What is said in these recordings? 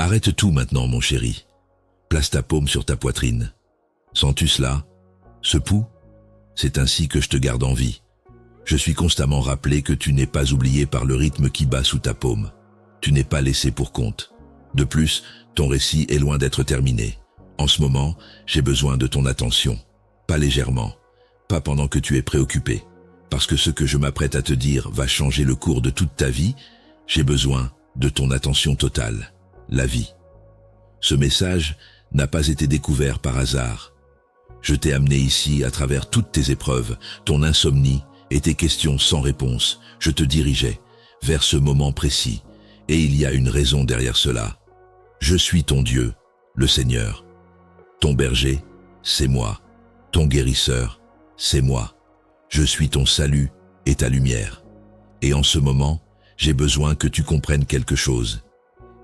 Arrête tout maintenant, mon chéri. Place ta paume sur ta poitrine. Sens-tu cela? Ce pouls? C'est ainsi que je te garde en vie. Je suis constamment rappelé que tu n'es pas oublié par le rythme qui bat sous ta paume. Tu n'es pas laissé pour compte. De plus, ton récit est loin d'être terminé. En ce moment, j'ai besoin de ton attention. Pas légèrement, pas pendant que tu es préoccupé. Parce que ce que je m'apprête à te dire va changer le cours de toute ta vie, j'ai besoin de ton attention totale. La vie. Ce message n'a pas été découvert par hasard. Je t'ai amené ici à travers toutes tes épreuves, ton insomnie et tes questions sans réponse. Je te dirigeais vers ce moment précis, et il y a une raison derrière cela. Je suis ton Dieu, le Seigneur. Ton berger, c'est moi. Ton guérisseur, c'est moi. Je suis ton salut et ta lumière. Et en ce moment, j'ai besoin que tu comprennes quelque chose.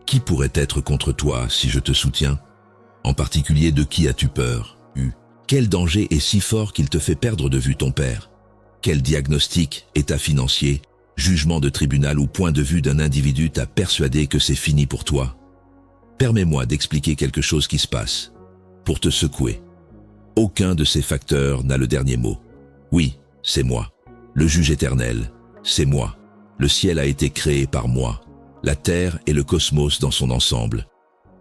Qui pourrait être contre toi si je te soutiens? En particulier, de qui as-tu peur? Quel danger est si fort qu'il te fait perdre de vue ton Père? Quel diagnostic, état financier, jugement de tribunal ou point de vue d'un individu t'a persuadé que c'est fini pour toi? Permets-moi d'expliquer quelque chose qui se passe, pour te secouer. Aucun de ces facteurs n'a le dernier mot. Oui, c'est moi. Le juge éternel, c'est moi. Le ciel a été créé par moi. La terre et le cosmos dans son ensemble.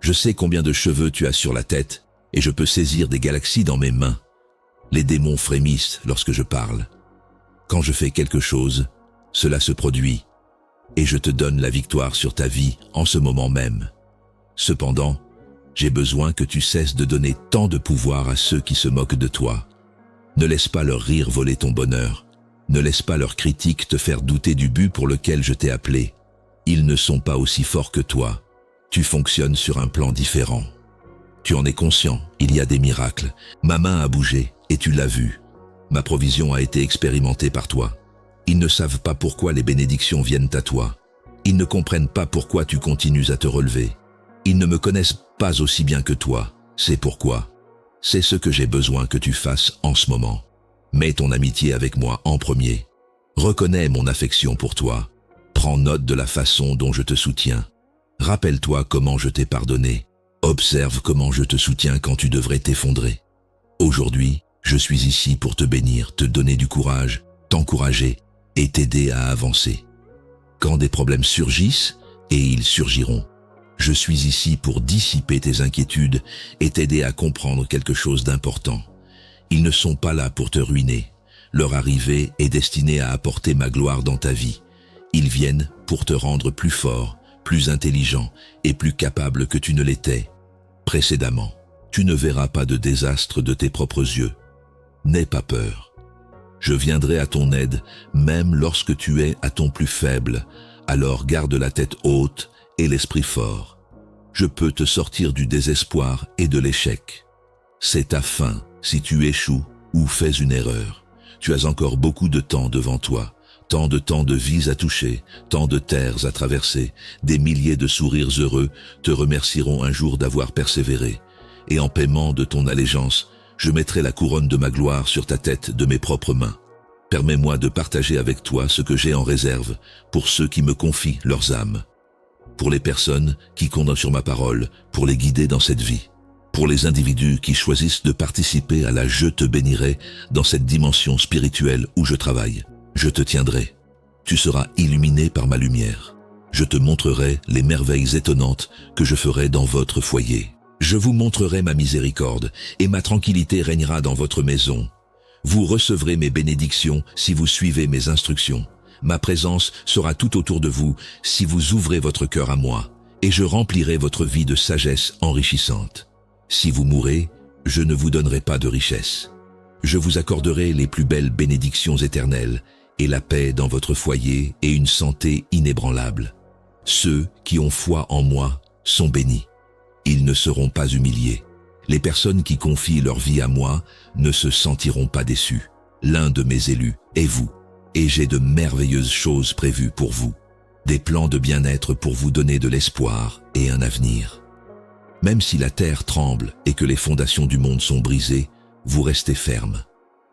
Je sais combien de cheveux tu as sur la tête, et je peux saisir des galaxies dans mes mains. Les démons frémissent lorsque je parle. Quand je fais quelque chose, cela se produit, et je te donne la victoire sur ta vie en ce moment même. Cependant, j'ai besoin que tu cesses de donner tant de pouvoir à ceux qui se moquent de toi. Ne laisse pas leur rire voler ton bonheur. Ne laisse pas leurs critiques te faire douter du but pour lequel je t'ai appelé. Ils ne sont pas aussi forts que toi. Tu fonctionnes sur un plan différent. Tu en es conscient, il y a des miracles. Ma main a bougé, et tu l'as vu. Ma provision a été expérimentée par toi. Ils ne savent pas pourquoi les bénédictions viennent à toi. Ils ne comprennent pas pourquoi tu continues à te relever. Ils ne me connaissent pas aussi bien que toi. C'est pourquoi. C'est ce que j'ai besoin que tu fasses en ce moment. Mets ton amitié avec moi en premier. Reconnais mon affection pour toi. Prends note de la façon dont je te soutiens. Rappelle-toi comment je t'ai pardonné. Observe comment je te soutiens quand tu devrais t'effondrer. Aujourd'hui, je suis ici pour te bénir, te donner du courage, t'encourager et t'aider à avancer. Quand des problèmes surgissent, et ils surgiront, je suis ici pour dissiper tes inquiétudes et t'aider à comprendre quelque chose d'important. Ils ne sont pas là pour te ruiner. Leur arrivée est destinée à apporter ma gloire dans ta vie. Ils viennent pour te rendre plus fort, plus intelligent et plus capable que tu ne l'étais précédemment. Tu ne verras pas de désastre de tes propres yeux. N'aie pas peur. Je viendrai à ton aide, même lorsque tu es à ton plus faible. Alors garde la tête haute et l'esprit fort. Je peux te sortir du désespoir et de l'échec. C'est ta fin si tu échoues ou fais une erreur. Tu as encore beaucoup de temps devant toi. Tant de vies à toucher, tant de terres à traverser, des milliers de sourires heureux te remercieront un jour d'avoir persévéré. Et en paiement de ton allégeance, je mettrai la couronne de ma gloire sur ta tête de mes propres mains. Permets-moi de partager avec toi ce que j'ai en réserve pour ceux qui me confient leurs âmes. Pour les personnes qui comptent sur ma parole, pour les guider dans cette vie. Pour les individus qui choisissent de participer à la « Je te bénirai » dans cette dimension spirituelle où je travaille. Je te tiendrai. Tu seras illuminé par ma lumière. Je te montrerai les merveilles étonnantes que je ferai dans votre foyer. Je vous montrerai ma miséricorde et ma tranquillité régnera dans votre maison. Vous recevrez mes bénédictions si vous suivez mes instructions. Ma présence sera tout autour de vous si vous ouvrez votre cœur à moi, et je remplirai votre vie de sagesse enrichissante. Si vous mourrez, je ne vous donnerai pas de richesse. Je vous accorderai les plus belles bénédictions éternelles, et la paix dans votre foyer et une santé inébranlable. Ceux qui ont foi en moi sont bénis. Ils ne seront pas humiliés. Les personnes qui confient leur vie à moi ne se sentiront pas déçues. L'un de mes élus est vous, et j'ai de merveilleuses choses prévues pour vous. Des plans de bien-être pour vous donner de l'espoir et un avenir. Même si la terre tremble et que les fondations du monde sont brisées, vous restez ferme.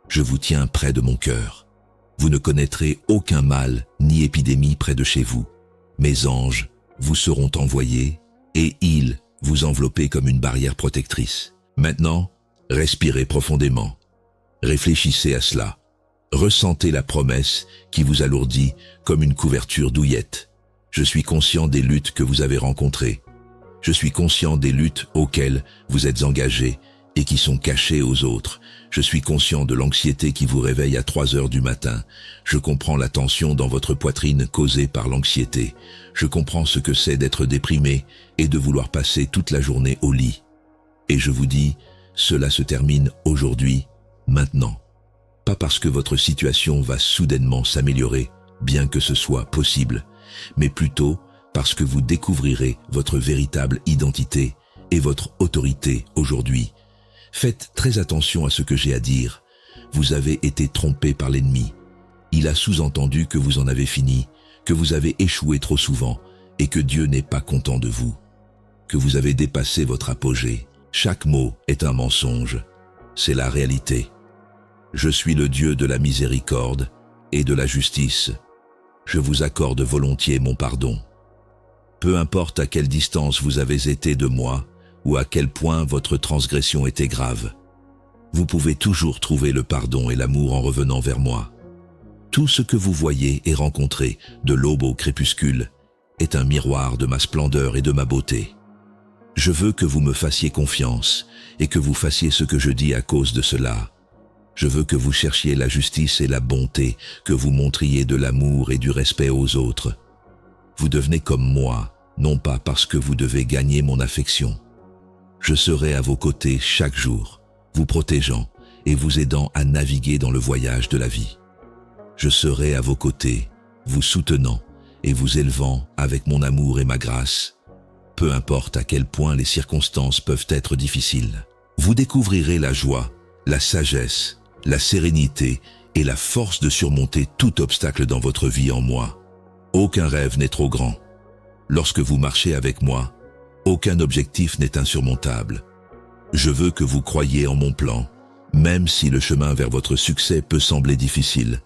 Je vous tiens près de mon cœur. Vous ne connaîtrez aucun mal ni épidémie près de chez vous. Mes anges vous seront envoyés et ils vous envelopper comme une barrière protectrice. Maintenant, respirez profondément. Réfléchissez à cela. Ressentez la promesse qui vous alourdit comme une couverture douillette. Je suis conscient des luttes que vous avez rencontrées. Je suis conscient des luttes auxquelles vous êtes engagés et qui sont cachées aux autres. Je suis conscient de l'anxiété qui vous réveille à 3 heures du matin. Je comprends la tension dans votre poitrine causée par l'anxiété. Je comprends ce que c'est d'être déprimé et de vouloir passer toute la journée au lit. Et je vous dis, cela se termine aujourd'hui, maintenant. Pas parce que votre situation va soudainement s'améliorer, bien que ce soit possible, mais plutôt parce que vous découvrirez votre véritable identité et votre autorité aujourd'hui. Faites très attention à ce que j'ai à dire. Vous avez été trompé par l'ennemi. Il a sous-entendu que vous en avez fini, que vous avez échoué trop souvent et que Dieu n'est pas content de vous, que vous avez dépassé votre apogée. Chaque mot est un mensonge. C'est la réalité. Je suis le Dieu de la miséricorde et de la justice. Je vous accorde volontiers mon pardon. Peu importe à quelle distance vous avez été de moi ou à quel point votre transgression était grave, vous pouvez toujours trouver le pardon et l'amour en revenant vers moi. Tout ce que vous voyez et rencontrez, de l'aube au crépuscule, est un miroir de ma splendeur et de ma beauté. Je veux que vous me fassiez confiance et que vous fassiez ce que je dis à cause de cela. Je veux que vous cherchiez la justice et la bonté, que vous montriez de l'amour et du respect aux autres. Vous devenez comme moi, non pas parce que vous devez gagner mon affection. Je serai à vos côtés chaque jour, vous protégeant et vous aidant à naviguer dans le voyage de la vie. Je serai à vos côtés, vous soutenant et vous élevant avec mon amour et ma grâce. Peu importe à quel point les circonstances peuvent être difficiles, vous découvrirez la joie, la sagesse, la sérénité et la force de surmonter tout obstacle dans votre vie en moi. Aucun rêve n'est trop grand. Lorsque vous marchez avec moi, aucun objectif n'est insurmontable. Je veux que vous croyiez en mon plan, même si le chemin vers votre succès peut sembler difficile.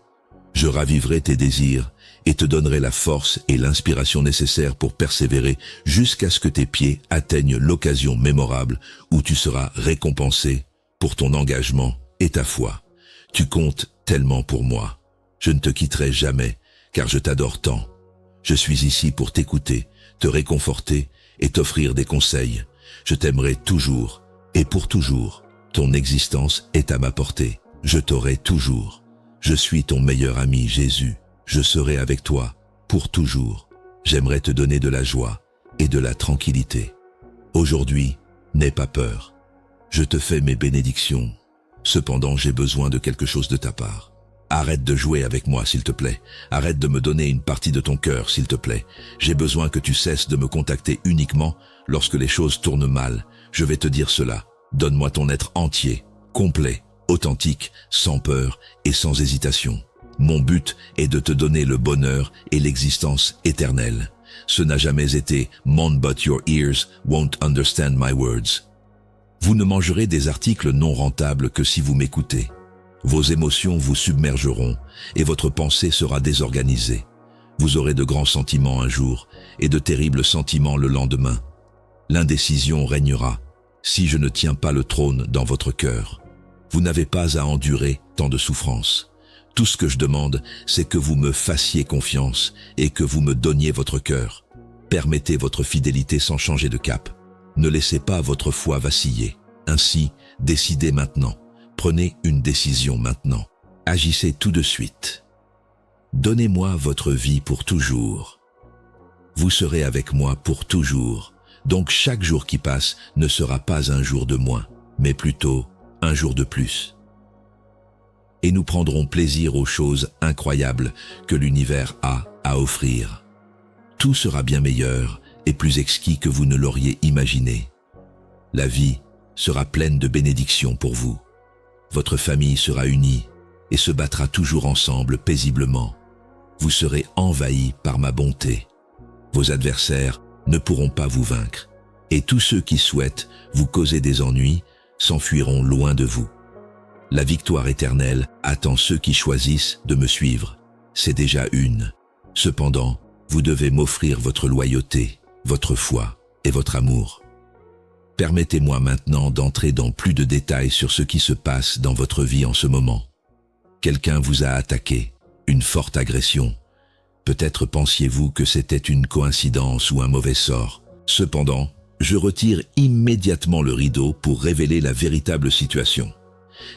Je raviverai tes désirs et te donnerai la force et l'inspiration nécessaires pour persévérer jusqu'à ce que tes pieds atteignent l'occasion mémorable où tu seras récompensé pour ton engagement et ta foi. Tu comptes tellement pour moi. Je ne te quitterai jamais, car je t'adore tant. Je suis ici pour t'écouter, te réconforter et t'offrir des conseils. Je t'aimerai toujours et pour toujours. Ton existence est à ma portée. Je t'aurai toujours. Je suis ton meilleur ami, Jésus. Je serai avec toi pour toujours. J'aimerais te donner de la joie et de la tranquillité. Aujourd'hui, n'aie pas peur. Je te fais mes bénédictions. Cependant, j'ai besoin de quelque chose de ta part. Arrête de jouer avec moi, s'il te plaît. Arrête de me donner une partie de ton cœur, s'il te plaît. J'ai besoin que tu cesses de me contacter uniquement lorsque les choses tournent mal. Je vais te dire cela. Donne-moi ton être entier, complet, authentique, sans peur et sans hésitation. Mon but est de te donner le bonheur et l'existence éternelle. Ce n'a jamais été « Mon but your ears won't understand my words ». Vous ne mangerez des articles non rentables que si vous m'écoutez. Vos émotions vous submergeront et votre pensée sera désorganisée. Vous aurez de grands sentiments un jour et de terribles sentiments le lendemain. L'indécision régnera si je ne tiens pas le trône dans votre cœur. Vous n'avez pas à endurer tant de souffrances. Tout ce que je demande, c'est que vous me fassiez confiance et que vous me donniez votre cœur. Permettez votre fidélité sans changer de cap. Ne laissez pas votre foi vaciller. Ainsi, décidez maintenant. Prenez une décision maintenant. Agissez tout de suite. Donnez-moi votre vie pour toujours. Vous serez avec moi pour toujours. Donc chaque jour qui passe ne sera pas un jour de moins, mais plutôt un jour de plus. Et nous prendrons plaisir aux choses incroyables que l'univers a à offrir. Tout sera bien meilleur et plus exquis que vous ne l'auriez imaginé. La vie sera pleine de bénédictions pour vous. Votre famille sera unie et se battra toujours ensemble paisiblement. Vous serez envahis par ma bonté. Vos adversaires ne pourront pas vous vaincre. Et tous ceux qui souhaitent vous causer des ennuis s'enfuiront loin de vous. La victoire éternelle attend ceux qui choisissent de me suivre. C'est déjà une. Cependant, vous devez m'offrir votre loyauté, votre foi et votre amour. Permettez-moi maintenant d'entrer dans plus de détails sur ce qui se passe dans votre vie en ce moment. Quelqu'un vous a attaqué, une forte agression. Peut-être pensiez-vous que c'était une coïncidence ou un mauvais sort. Cependant, je retire immédiatement le rideau pour révéler la véritable situation.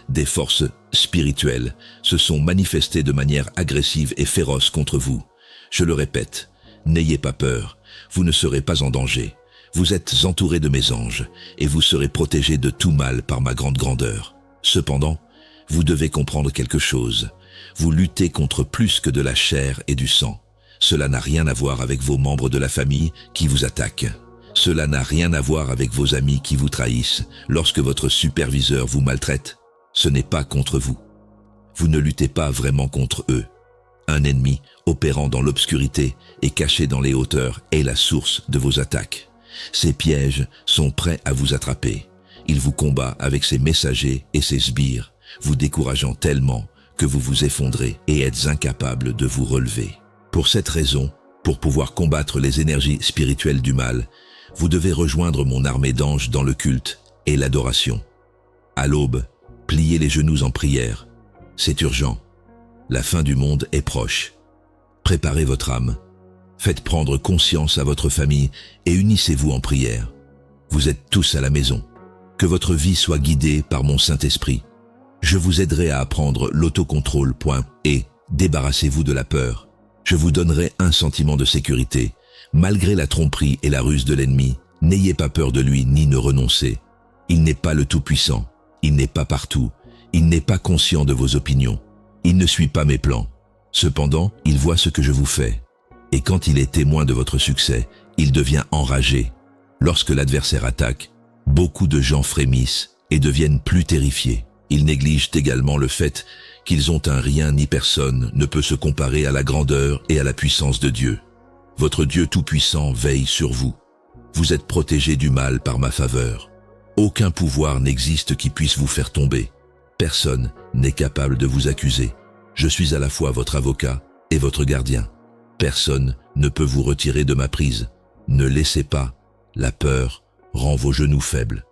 Des forces spirituelles se sont manifestées de manière agressive et féroce contre vous. Je le répète, n'ayez pas peur, vous ne serez pas en danger. Vous êtes entouré de mes anges et vous serez protégé de tout mal par ma grande grandeur. Cependant, vous devez comprendre quelque chose. Vous luttez contre plus que de la chair et du sang. Cela n'a rien à voir avec vos membres de la famille qui vous attaquent. Cela n'a rien à voir avec vos amis qui vous trahissent lorsque votre superviseur vous maltraite. Ce n'est pas contre vous. Vous ne luttez pas vraiment contre eux. Un ennemi opérant dans l'obscurité et caché dans les hauteurs est la source de vos attaques. Ces pièges sont prêts à vous attraper. Il vous combat avec ses messagers et ses sbires, vous décourageant tellement que vous vous effondrez et êtes incapable de vous relever. Pour cette raison, pour pouvoir combattre les énergies spirituelles du mal, vous devez rejoindre mon armée d'anges dans le culte et l'adoration. À l'aube, pliez les genoux en prière. C'est urgent. La fin du monde est proche. Préparez votre âme. Faites prendre conscience à votre famille et unissez-vous en prière. Vous êtes tous à la maison. Que votre vie soit guidée par mon Saint-Esprit. Je vous aiderai à apprendre l'autocontrôle. Et débarrassez-vous de la peur. Je vous donnerai un sentiment de sécurité. Malgré la tromperie et la ruse de l'ennemi, n'ayez pas peur de lui ni ne renoncez. Il n'est pas le Tout-Puissant. Il n'est pas partout. Il n'est pas conscient de vos opinions. Il ne suit pas mes plans. Cependant, il voit ce que je vous fais. Et quand il est témoin de votre succès, il devient enragé. Lorsque l'adversaire attaque, beaucoup de gens frémissent et deviennent plus terrifiés. Ils négligent également le fait qu'ils ont un rien ni personne ne peut se comparer à la grandeur et à la puissance de Dieu. Votre Dieu tout-puissant veille sur vous. Vous êtes protégé du mal par ma faveur. Aucun pouvoir n'existe qui puisse vous faire tomber. Personne n'est capable de vous accuser. Je suis à la fois votre avocat et votre gardien. Personne ne peut vous retirer de ma prise. Ne laissez pas. La peur rend vos genoux faibles.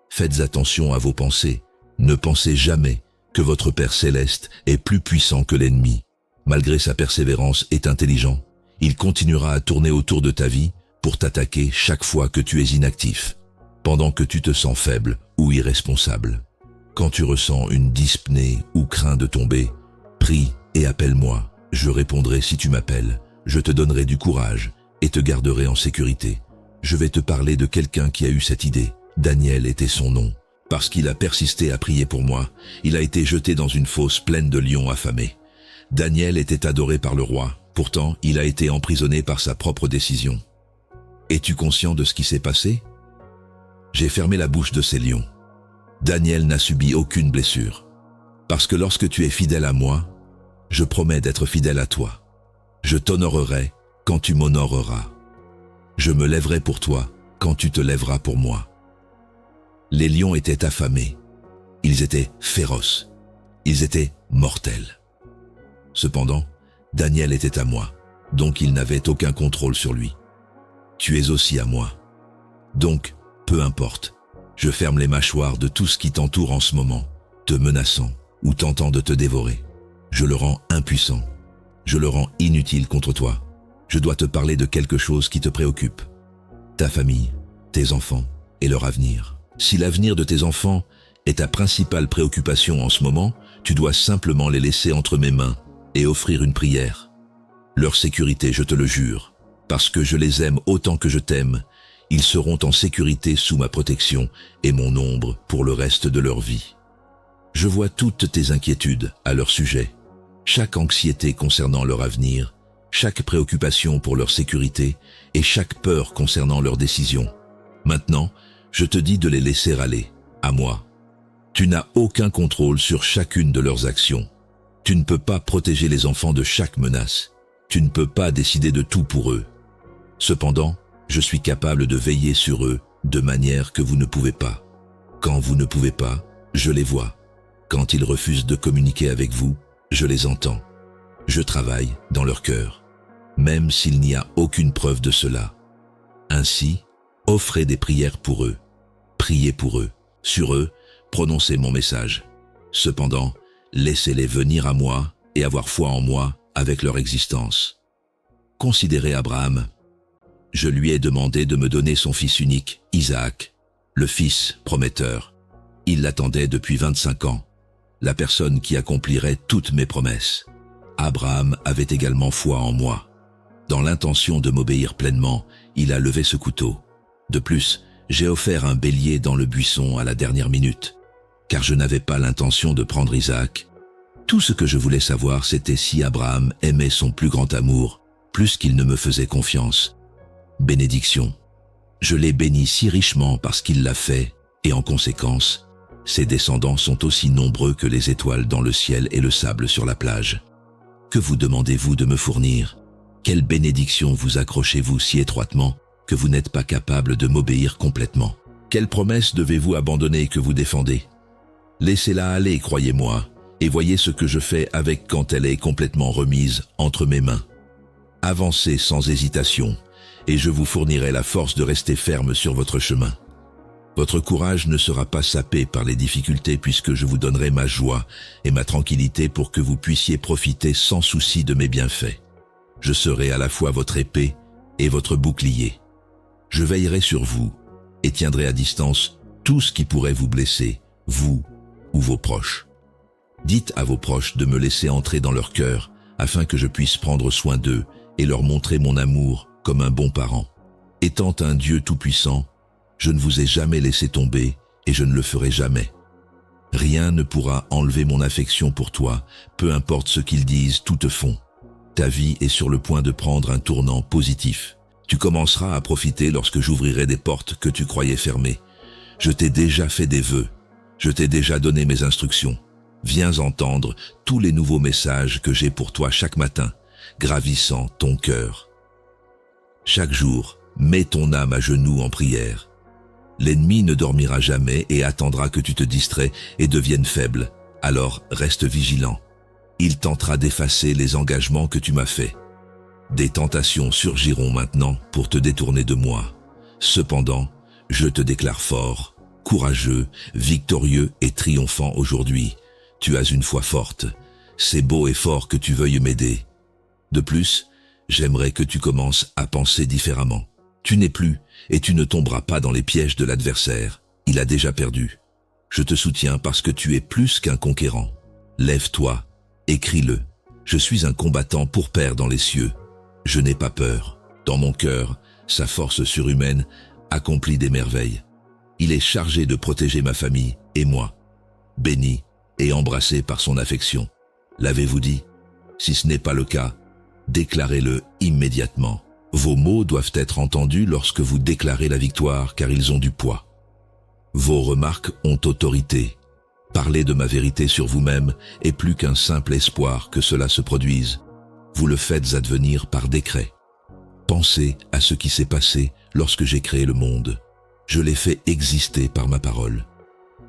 Faites attention à vos pensées. Ne pensez jamais que votre Père céleste est plus puissant que l'ennemi. Malgré sa persévérance et intelligent, il continuera à tourner autour de ta vie pour t'attaquer chaque fois que tu es inactif, pendant que tu te sens faible ou irresponsable. Quand tu ressens une dyspnée ou crains de tomber, prie et appelle-moi. Je répondrai si tu m'appelles. Je te donnerai du courage et te garderai en sécurité. Je vais te parler de quelqu'un qui a eu cette idée. Daniel était son nom. Parce qu'il a persisté à prier pour moi, il a été jeté dans une fosse pleine de lions affamés. Daniel était adoré par le roi. Pourtant, il a été emprisonné par sa propre décision. Es-tu conscient de ce qui s'est passé? J'ai fermé la bouche de ces lions. Daniel n'a subi aucune blessure. Parce que lorsque tu es fidèle à moi, je promets d'être fidèle à toi. Je t'honorerai quand tu m'honoreras. Je me lèverai pour toi quand tu te lèveras pour moi. Les lions étaient affamés. Ils étaient féroces. Ils étaient mortels. Cependant, Daniel était à moi, donc il n'avait aucun contrôle sur lui. Tu es aussi à moi. Donc, peu importe, je ferme les mâchoires de tout ce qui t'entoure en ce moment, te menaçant ou tentant de te dévorer. Je le rends impuissant. Je le rends inutile contre toi. Je dois te parler de quelque chose qui te préoccupe. Ta famille, tes enfants et leur avenir. Si l'avenir de tes enfants est ta principale préoccupation en ce moment, tu dois simplement les laisser entre mes mains et offrir une prière. Leur sécurité, je te le jure, parce que je les aime autant que je t'aime, ils seront en sécurité sous ma protection et mon ombre pour le reste de leur vie. Je vois toutes tes inquiétudes à leur sujet, chaque anxiété concernant leur avenir, chaque préoccupation pour leur sécurité et chaque peur concernant leurs décisions. Maintenant, je te dis de les laisser aller, à moi. Tu n'as aucun contrôle sur chacune de leurs actions. Tu ne peux pas protéger les enfants de chaque menace. Tu ne peux pas décider de tout pour eux. Cependant, je suis capable de veiller sur eux de manière que vous ne pouvez pas. Quand vous ne pouvez pas, je les vois. Quand ils refusent de communiquer avec vous, je les entends. Je travaille dans leur cœur, même s'il n'y a aucune preuve de cela. Ainsi, offrez des prières pour eux. priez pour eux. Sur eux, prononcez mon message. Cependant, laissez-les venir à moi et avoir foi en moi avec leur existence. Considérez Abraham. Je lui ai demandé de me donner son fils unique, Isaac, le fils prometteur. Il l'attendait depuis 25 ans, la personne qui accomplirait toutes mes promesses. Abraham avait également foi en moi. Dans l'intention de m'obéir pleinement, il a levé ce couteau. De plus, j'ai offert un bélier dans le buisson à la dernière minute, car je n'avais pas l'intention de prendre Isaac. Tout ce que je voulais savoir, c'était si Abraham aimait son plus grand amour, plus qu'il ne me faisait confiance. Bénédiction. Je l'ai béni si richement parce qu'il l'a fait, et en conséquence, ses descendants sont aussi nombreux que les étoiles dans le ciel et le sable sur la plage. Que vous demandez-vous de me fournir? Quelle bénédiction vous accrochez-vous si étroitement que vous n'êtes pas capable de m'obéir complètement? Quelle promesse devez-vous abandonner que vous défendez? Laissez-la aller, croyez-moi, et voyez ce que je fais avec quand elle est complètement remise entre mes mains. Avancez sans hésitation, et je vous fournirai la force de rester ferme sur votre chemin. Votre courage ne sera pas sapé par les difficultés puisque je vous donnerai ma joie et ma tranquillité pour que vous puissiez profiter sans souci de mes bienfaits. Je serai à la fois votre épée et votre bouclier. Je veillerai sur vous et tiendrai à distance tout ce qui pourrait vous blesser, vous ou vos proches. Dites à vos proches de me laisser entrer dans leur cœur afin que je puisse prendre soin d'eux et leur montrer mon amour comme un bon parent. Étant un Dieu tout-puissant, je ne vous ai jamais laissé tomber et je ne le ferai jamais. Rien ne pourra enlever mon affection pour toi, peu importe ce qu'ils disent, tout te font. Ta vie est sur le point de prendre un tournant positif. Tu commenceras à profiter lorsque j'ouvrirai des portes que tu croyais fermées. Je t'ai déjà fait des vœux. Je t'ai déjà donné mes instructions. Viens entendre tous les nouveaux messages que j'ai pour toi chaque matin, gravissant ton cœur. Chaque jour, mets ton âme à genoux en prière. L'ennemi ne dormira jamais et attendra que tu te distrais et deviennes faible. Alors reste vigilant. Il tentera d'effacer les engagements que tu m'as faits. Des tentations surgiront maintenant pour te détourner de moi. Cependant, je te déclare fort, courageux, victorieux et triomphant aujourd'hui. Tu as une foi forte. C'est beau et fort que tu veuilles m'aider. De plus, j'aimerais que tu commences à penser différemment. Tu n'es plus et tu ne tomberas pas dans les pièges de l'adversaire. Il a déjà perdu. Je te soutiens parce que tu es plus qu'un conquérant. Lève-toi, écris-le. Je suis un combattant pour pair dans les cieux. Je n'ai pas peur. Dans mon cœur, sa force surhumaine accomplit des merveilles. Il est chargé de protéger ma famille et moi. Béni et embrassé par son affection. L'avez-vous dit? Si ce n'est pas le cas, déclarez-le immédiatement. Vos mots doivent être entendus lorsque vous déclarez la victoire car ils ont du poids. Vos remarques ont autorité. Parler de ma vérité sur vous-même est plus qu'un simple espoir que cela se produise. Vous le faites advenir par décret. Pensez à ce qui s'est passé lorsque j'ai créé le monde. Je l'ai fait exister par ma parole.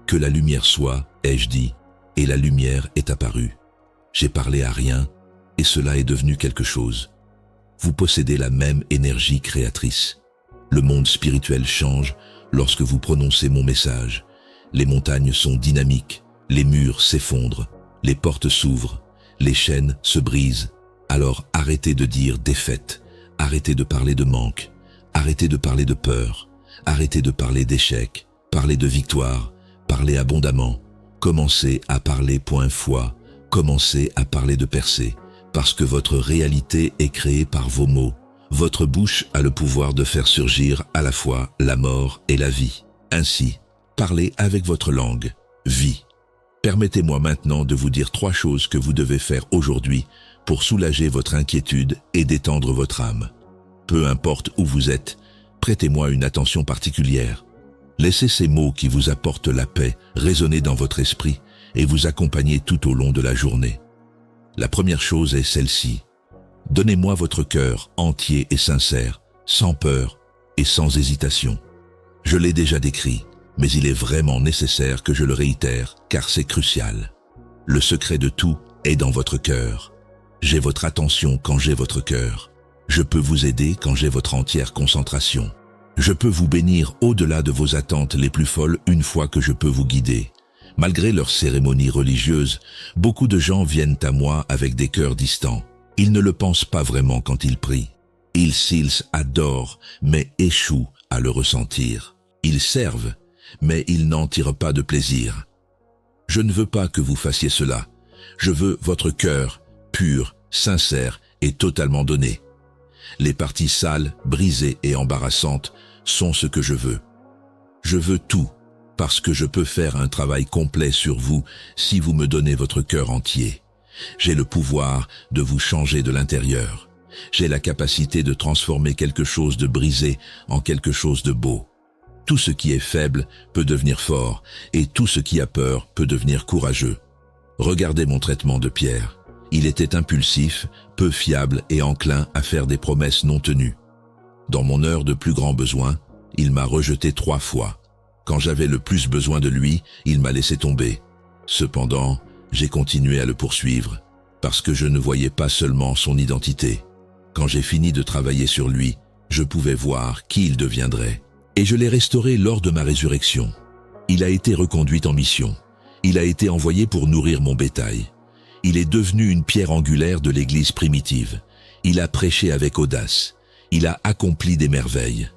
Que la lumière soit, ai-je dit, et la lumière est apparue. J'ai parlé à rien, et cela est devenu quelque chose. Vous possédez la même énergie créatrice. Le monde spirituel change lorsque vous prononcez mon message. Les montagnes sont dynamiques, les murs s'effondrent, les portes s'ouvrent, les chaînes se brisent. Alors arrêtez de dire défaite, arrêtez de parler de manque, arrêtez de parler de peur, arrêtez de parler d'échec, parlez de victoire, parlez abondamment, commencez à parler point foi, commencez à parler de percée. Parce que votre réalité est créée par vos mots. Votre bouche a le pouvoir de faire surgir à la fois la mort et la vie. Ainsi, parlez avec votre langue, vie. Permettez-moi maintenant de vous dire 3 choses que vous devez faire aujourd'hui pour soulager votre inquiétude et détendre votre âme. Peu importe où vous êtes, prêtez-moi une attention particulière. Laissez ces mots qui vous apportent la paix résonner dans votre esprit et vous accompagner tout au long de la journée. La première chose est celle-ci. Donnez-moi votre cœur entier et sincère, sans peur et sans hésitation. Je l'ai déjà décrit, mais il est vraiment nécessaire que je le réitère, car c'est crucial. Le secret de tout est dans votre cœur. J'ai votre attention quand j'ai votre cœur. Je peux vous aider quand j'ai votre entière concentration. Je peux vous bénir au-delà de vos attentes les plus folles une fois que je peux vous guider. Malgré leurs cérémonies religieuses, beaucoup de gens viennent à moi avec des cœurs distants. Ils ne le pensent pas vraiment quand ils prient. Ils adorent, mais échouent à le ressentir. Ils servent, mais ils n'en tirent pas de plaisir. Je ne veux pas que vous fassiez cela. Je veux votre cœur, pur, sincère et totalement donné. Les parties sales, brisées et embarrassantes sont ce que je veux. Je veux tout, parce que je peux faire un travail complet sur vous si vous me donnez votre cœur entier. J'ai le pouvoir de vous changer de l'intérieur. J'ai la capacité de transformer quelque chose de brisé en quelque chose de beau. Tout ce qui est faible peut devenir fort, et tout ce qui a peur peut devenir courageux. Regardez mon traitement de Pierre. Il était impulsif, peu fiable et enclin à faire des promesses non tenues. Dans mon heure de plus grand besoin, il m'a rejeté 3 fois. Quand j'avais le plus besoin de lui, il m'a laissé tomber. Cependant, j'ai continué à le poursuivre, parce que je ne voyais pas seulement son identité. Quand j'ai fini de travailler sur lui, je pouvais voir qui il deviendrait. Et je l'ai restauré lors de ma résurrection. Il a été reconduit en mission. Il a été envoyé pour nourrir mon bétail. Il est devenu une pierre angulaire de l'Église primitive. Il a prêché avec audace. Il a accompli des merveilles.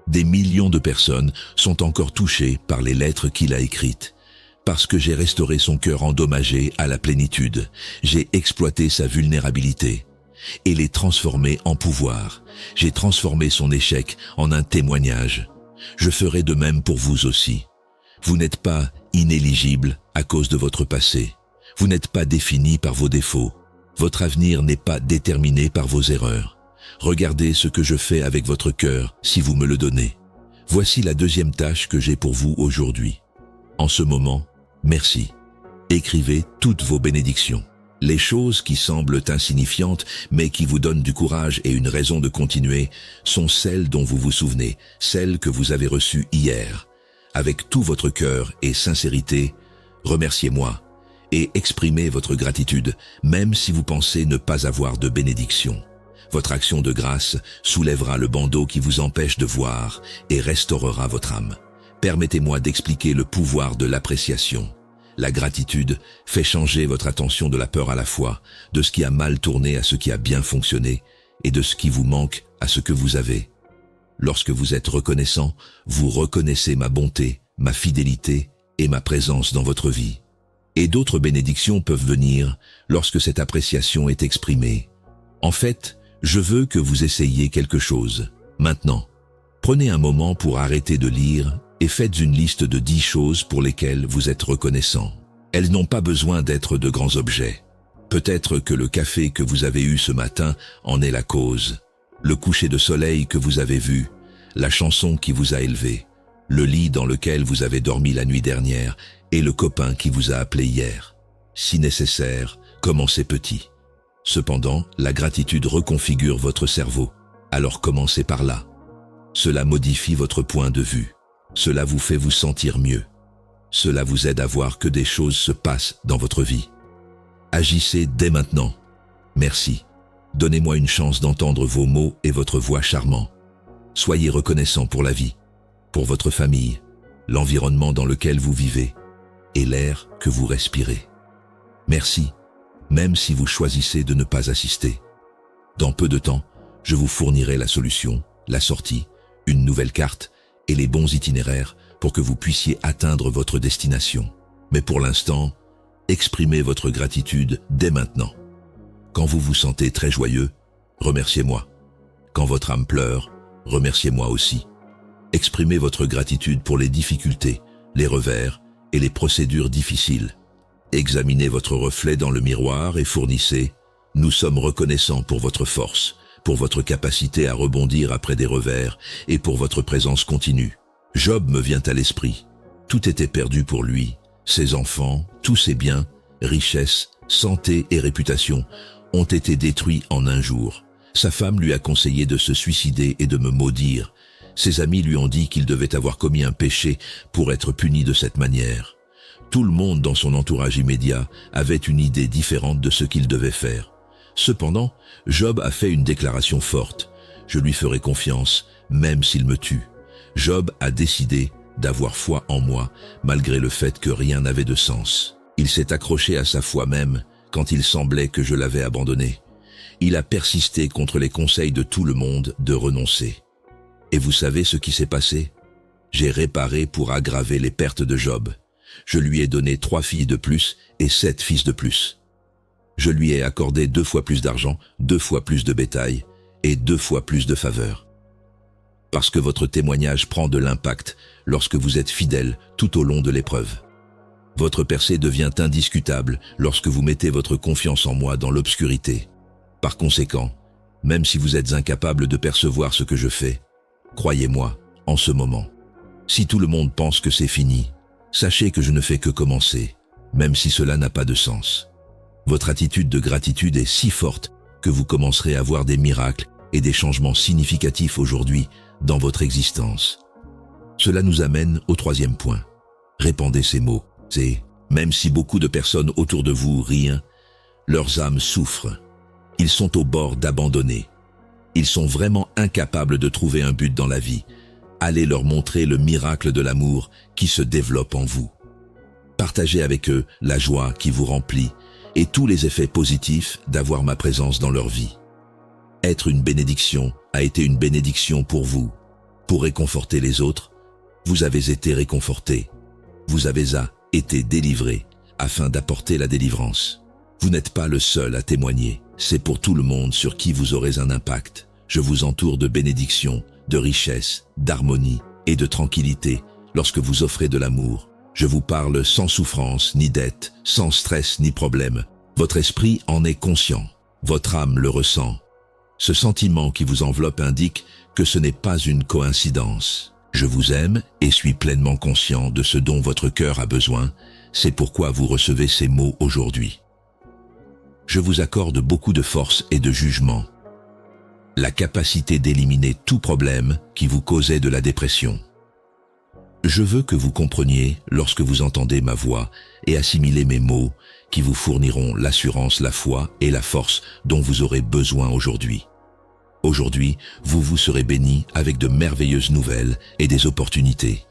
Des millions de personnes sont encore touchées par les lettres qu'il a écrites. Parce que j'ai restauré son cœur endommagé à la plénitude, j'ai exploité sa vulnérabilité et l'ai transformé en pouvoir. J'ai transformé son échec en un témoignage. Je ferai de même pour vous aussi. Vous n'êtes pas inéligible à cause de votre passé. Vous n'êtes pas défini par vos défauts. Votre avenir n'est pas déterminé par vos erreurs. Regardez ce que je fais avec votre cœur si vous me le donnez. Voici la deuxième tâche que j'ai pour vous aujourd'hui. En ce moment, merci. Écrivez toutes vos bénédictions. Les choses qui semblent insignifiantes, mais qui vous donnent du courage et une raison de continuer, sont celles dont vous vous souvenez, celles que vous avez reçues hier. Avec tout votre cœur et sincérité, remerciez-moi et exprimez votre gratitude, même si vous pensez ne pas avoir de bénédiction. Votre action de grâce soulèvera le bandeau qui vous empêche de voir et restaurera votre âme. Permettez-moi d'expliquer le pouvoir de l'appréciation. La gratitude fait changer votre attention de la peur à la fois, de ce qui a mal tourné à ce qui a bien fonctionné, et de ce qui vous manque à ce que vous avez. Lorsque vous êtes reconnaissant, vous reconnaissez ma bonté, ma fidélité et ma présence dans votre vie. Et d'autres bénédictions peuvent venir lorsque cette appréciation est exprimée. En fait, je veux que vous essayiez quelque chose. Maintenant, prenez un moment pour arrêter de lire et faites une liste de 10 choses pour lesquelles vous êtes reconnaissant. Elles n'ont pas besoin d'être de grands objets. Peut-être que le café que vous avez eu ce matin en est la cause, le coucher de soleil que vous avez vu, la chanson qui vous a élevé, le lit dans lequel vous avez dormi la nuit dernière et le copain qui vous a appelé hier. Si nécessaire, commencez petit. Cependant, la gratitude reconfigure votre cerveau. Alors commencez par là. Cela modifie votre point de vue. Cela vous fait vous sentir mieux. Cela vous aide à voir que des choses se passent dans votre vie. Agissez dès maintenant. Merci. Donnez-moi une chance d'entendre vos mots et votre voix charmant. Soyez reconnaissant pour la vie, pour votre famille, l'environnement dans lequel vous vivez et l'air que vous respirez. Merci, même si vous choisissez de ne pas assister. Dans peu de temps, je vous fournirai la solution, la sortie, une nouvelle carte et les bons itinéraires pour que vous puissiez atteindre votre destination. Mais pour l'instant, exprimez votre gratitude dès maintenant. Quand vous vous sentez très joyeux, remerciez-moi. Quand votre âme pleure, remerciez-moi aussi. Exprimez votre gratitude pour les difficultés, les revers et les procédures difficiles. Examinez votre reflet dans le miroir et fournissez « Nous sommes reconnaissants pour votre force, pour votre capacité à rebondir après des revers et pour votre présence continue. » Job me vient à l'esprit. Tout était perdu pour lui, ses enfants, tous ses biens, richesses, santé et réputation ont été détruits en un jour. Sa femme lui a conseillé de se suicider et de me maudire. Ses amis lui ont dit qu'il devait avoir commis un péché pour être puni de cette manière. Tout le monde dans son entourage immédiat avait une idée différente de ce qu'il devait faire. Cependant, Job a fait une déclaration forte. Je lui ferai confiance, même s'il me tue. Job a décidé d'avoir foi en moi, malgré le fait que rien n'avait de sens. Il s'est accroché à sa foi même, quand il semblait que je l'avais abandonné. Il a persisté contre les conseils de tout le monde de renoncer. Et vous savez ce qui s'est passé? J'ai réparé pour aggraver les pertes de Job. Je lui ai donné 3 filles de plus et 7 fils de plus. Je lui ai accordé 2 fois plus d'argent, 2 fois plus de bétail et 2 fois plus de faveurs. Parce que votre témoignage prend de l'impact lorsque vous êtes fidèle tout au long de l'épreuve. Votre percée devient indiscutable lorsque vous mettez votre confiance en moi dans l'obscurité. Par conséquent, même si vous êtes incapable de percevoir ce que je fais, croyez-moi, en ce moment. Si tout le monde pense que c'est fini, sachez que je ne fais que commencer, même si cela n'a pas de sens. Votre attitude de gratitude est si forte que vous commencerez à voir des miracles et des changements significatifs aujourd'hui dans votre existence. Cela nous amène au 3e point. Répandez ces mots. C'est, même si beaucoup de personnes autour de vous rient, leurs âmes souffrent. Ils sont au bord d'abandonner. Ils sont vraiment incapables de trouver un but dans la vie. Allez leur montrer le miracle de l'amour qui se développe en vous. Partagez avec eux la joie qui vous remplit et tous les effets positifs d'avoir ma présence dans leur vie. Être une bénédiction a été une bénédiction pour vous. Pour réconforter les autres, vous avez été réconfortés. Vous avez été délivrés afin d'apporter la délivrance. Vous n'êtes pas le seul à témoigner. C'est pour tout le monde sur qui vous aurez un impact. Je vous entoure de bénédictions, de richesse, d'harmonie et de tranquillité lorsque vous offrez de l'amour. Je vous parle sans souffrance ni dette, sans stress ni problème. Votre esprit en est conscient. Votre âme le ressent. Ce sentiment qui vous enveloppe indique que ce n'est pas une coïncidence. Je vous aime et suis pleinement conscient de ce dont votre cœur a besoin. C'est pourquoi vous recevez ces mots aujourd'hui. Je vous accorde beaucoup de force et de jugement. La capacité d'éliminer tout problème qui vous causait de la dépression. Je veux que vous compreniez lorsque vous entendez ma voix et assimilez mes mots qui vous fourniront l'assurance, la foi et la force dont vous aurez besoin aujourd'hui. Aujourd'hui, vous serez bénis avec de merveilleuses nouvelles et des opportunités.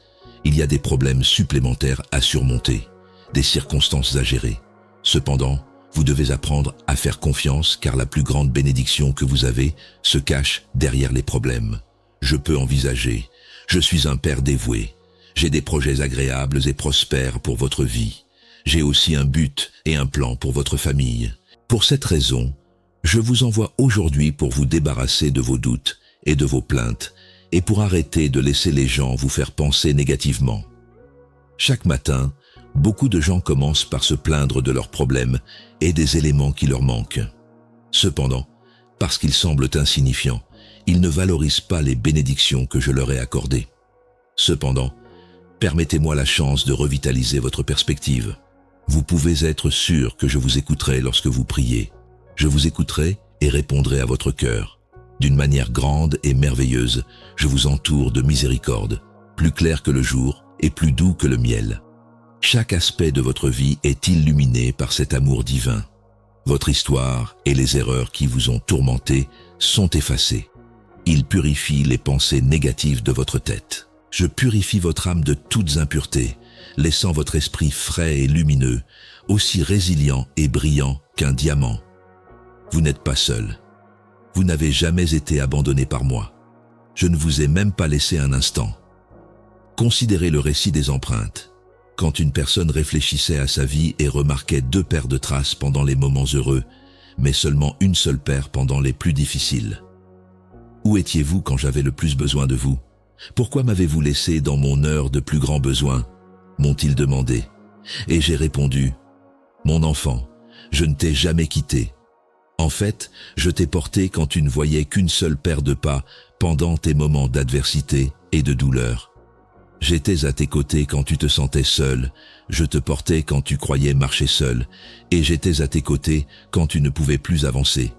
Il y a des problèmes supplémentaires à surmonter, des circonstances à gérer. Cependant, vous devez apprendre à faire confiance car la plus grande bénédiction que vous avez se cache derrière les problèmes. Je peux envisager, je suis un père dévoué. J'ai des projets agréables et prospères pour votre vie. J'ai aussi un but et un plan pour votre famille. Pour cette raison, je vous envoie aujourd'hui pour vous débarrasser de vos doutes et de vos plaintes et pour arrêter de laisser les gens vous faire penser négativement. Chaque matin, beaucoup de gens commencent par se plaindre de leurs problèmes et des éléments qui leur manquent. Cependant, parce qu'ils semblent insignifiants, ils ne valorisent pas les bénédictions que je leur ai accordées. Cependant, permettez-moi la chance de revitaliser votre perspective. Vous pouvez être sûr que je vous écouterai lorsque vous priez. Je vous écouterai et répondrai à votre cœur. D'une manière grande et merveilleuse, je vous entoure de miséricorde, plus clair que le jour et plus doux que le miel. Chaque aspect de votre vie est illuminé par cet amour divin. Votre histoire et les erreurs qui vous ont tourmenté sont effacées. Il purifie les pensées négatives de votre tête. Je purifie votre âme de toutes impuretés, laissant votre esprit frais et lumineux, aussi résilient et brillant qu'un diamant. Vous n'êtes pas seul. Vous n'avez jamais été abandonné par moi. Je ne vous ai même pas laissé un instant. Considérez le récit des empreintes. Quand une personne réfléchissait à sa vie et remarquait 2 paires de traces pendant les moments heureux, mais seulement une seule paire pendant les plus difficiles. Où étiez-vous quand j'avais le plus besoin de vous? Pourquoi m'avez-vous laissé dans mon heure de plus grand besoin? M'ont-ils demandé. Et j'ai répondu, mon enfant, je ne t'ai jamais quitté. En fait, je t'ai porté quand tu ne voyais qu'une seule paire de pas pendant tes moments d'adversité et de douleur. J'étais à tes côtés quand tu te sentais seul, je te portais quand tu croyais marcher seul, et j'étais à tes côtés quand tu ne pouvais plus avancer.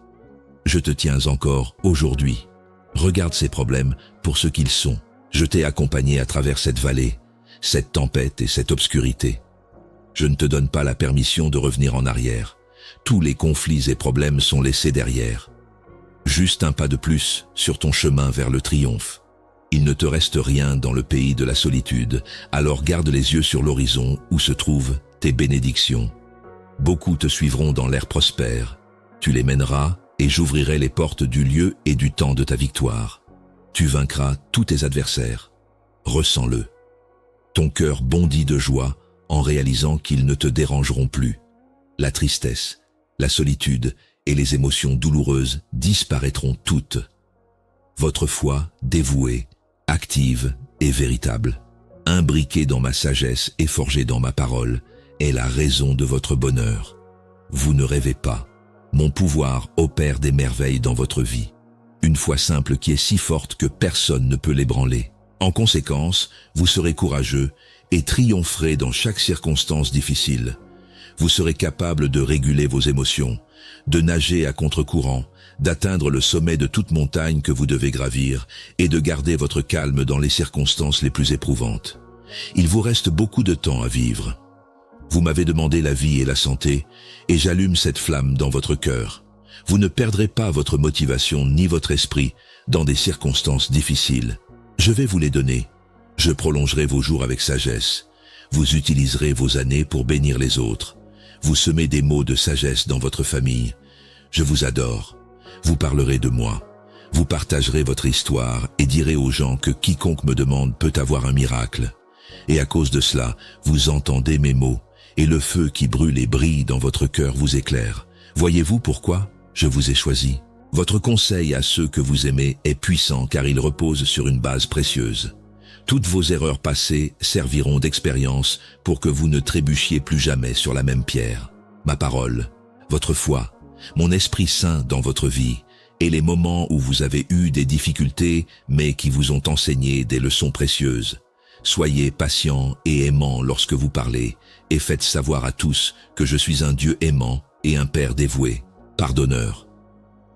Je te tiens encore aujourd'hui. Regarde ces problèmes pour ce qu'ils sont. Je t'ai accompagné à travers cette vallée, cette tempête et cette obscurité. Je ne te donne pas la permission de revenir en arrière. Tous les conflits et problèmes sont laissés derrière. Juste un pas de plus sur ton chemin vers le triomphe. Il ne te reste rien dans le pays de la solitude, alors garde les yeux sur l'horizon où se trouvent tes bénédictions. Beaucoup te suivront dans l'air prospère. Tu les mèneras et j'ouvrirai les portes du lieu et du temps de ta victoire. Tu vaincras tous tes adversaires. Ressens-le. Ton cœur bondit de joie en réalisant qu'ils ne te dérangeront plus. La tristesse, la solitude et les émotions douloureuses disparaîtront toutes. Votre foi dévouée, active et véritable, imbriquée dans ma sagesse et forgée dans ma parole, est la raison de votre bonheur. Vous ne rêvez pas. Mon pouvoir opère des merveilles dans votre vie. Une foi simple qui est si forte que personne ne peut l'ébranler. En conséquence, vous serez courageux et triompherez dans chaque circonstance difficile. Vous serez capable de réguler vos émotions, de nager à contre-courant, d'atteindre le sommet de toute montagne que vous devez gravir et de garder votre calme dans les circonstances les plus éprouvantes. Il vous reste beaucoup de temps à vivre. Vous m'avez demandé la vie et la santé, et j'allume cette flamme dans votre cœur. Vous ne perdrez pas votre motivation ni votre esprit dans des circonstances difficiles. Je vais vous les donner. Je prolongerai vos jours avec sagesse. Vous utiliserez vos années pour bénir les autres. Vous semez des mots de sagesse dans votre famille. Je vous adore. Vous parlerez de moi. Vous partagerez votre histoire et direz aux gens que quiconque me demande peut avoir un miracle. Et à cause de cela, vous entendez mes mots, et le feu qui brûle et brille dans votre cœur vous éclaire. Voyez-vous pourquoi je vous ai choisi? Votre conseil à ceux que vous aimez est puissant car il repose sur une base précieuse. Toutes vos erreurs passées serviront d'expérience pour que vous ne trébuchiez plus jamais sur la même pierre. Ma parole, votre foi, mon Esprit Saint dans votre vie, et les moments où vous avez eu des difficultés mais qui vous ont enseigné des leçons précieuses. Soyez patient et aimant lorsque vous parlez, et faites savoir à tous que je suis un Dieu aimant et un Père dévoué, pardonneur.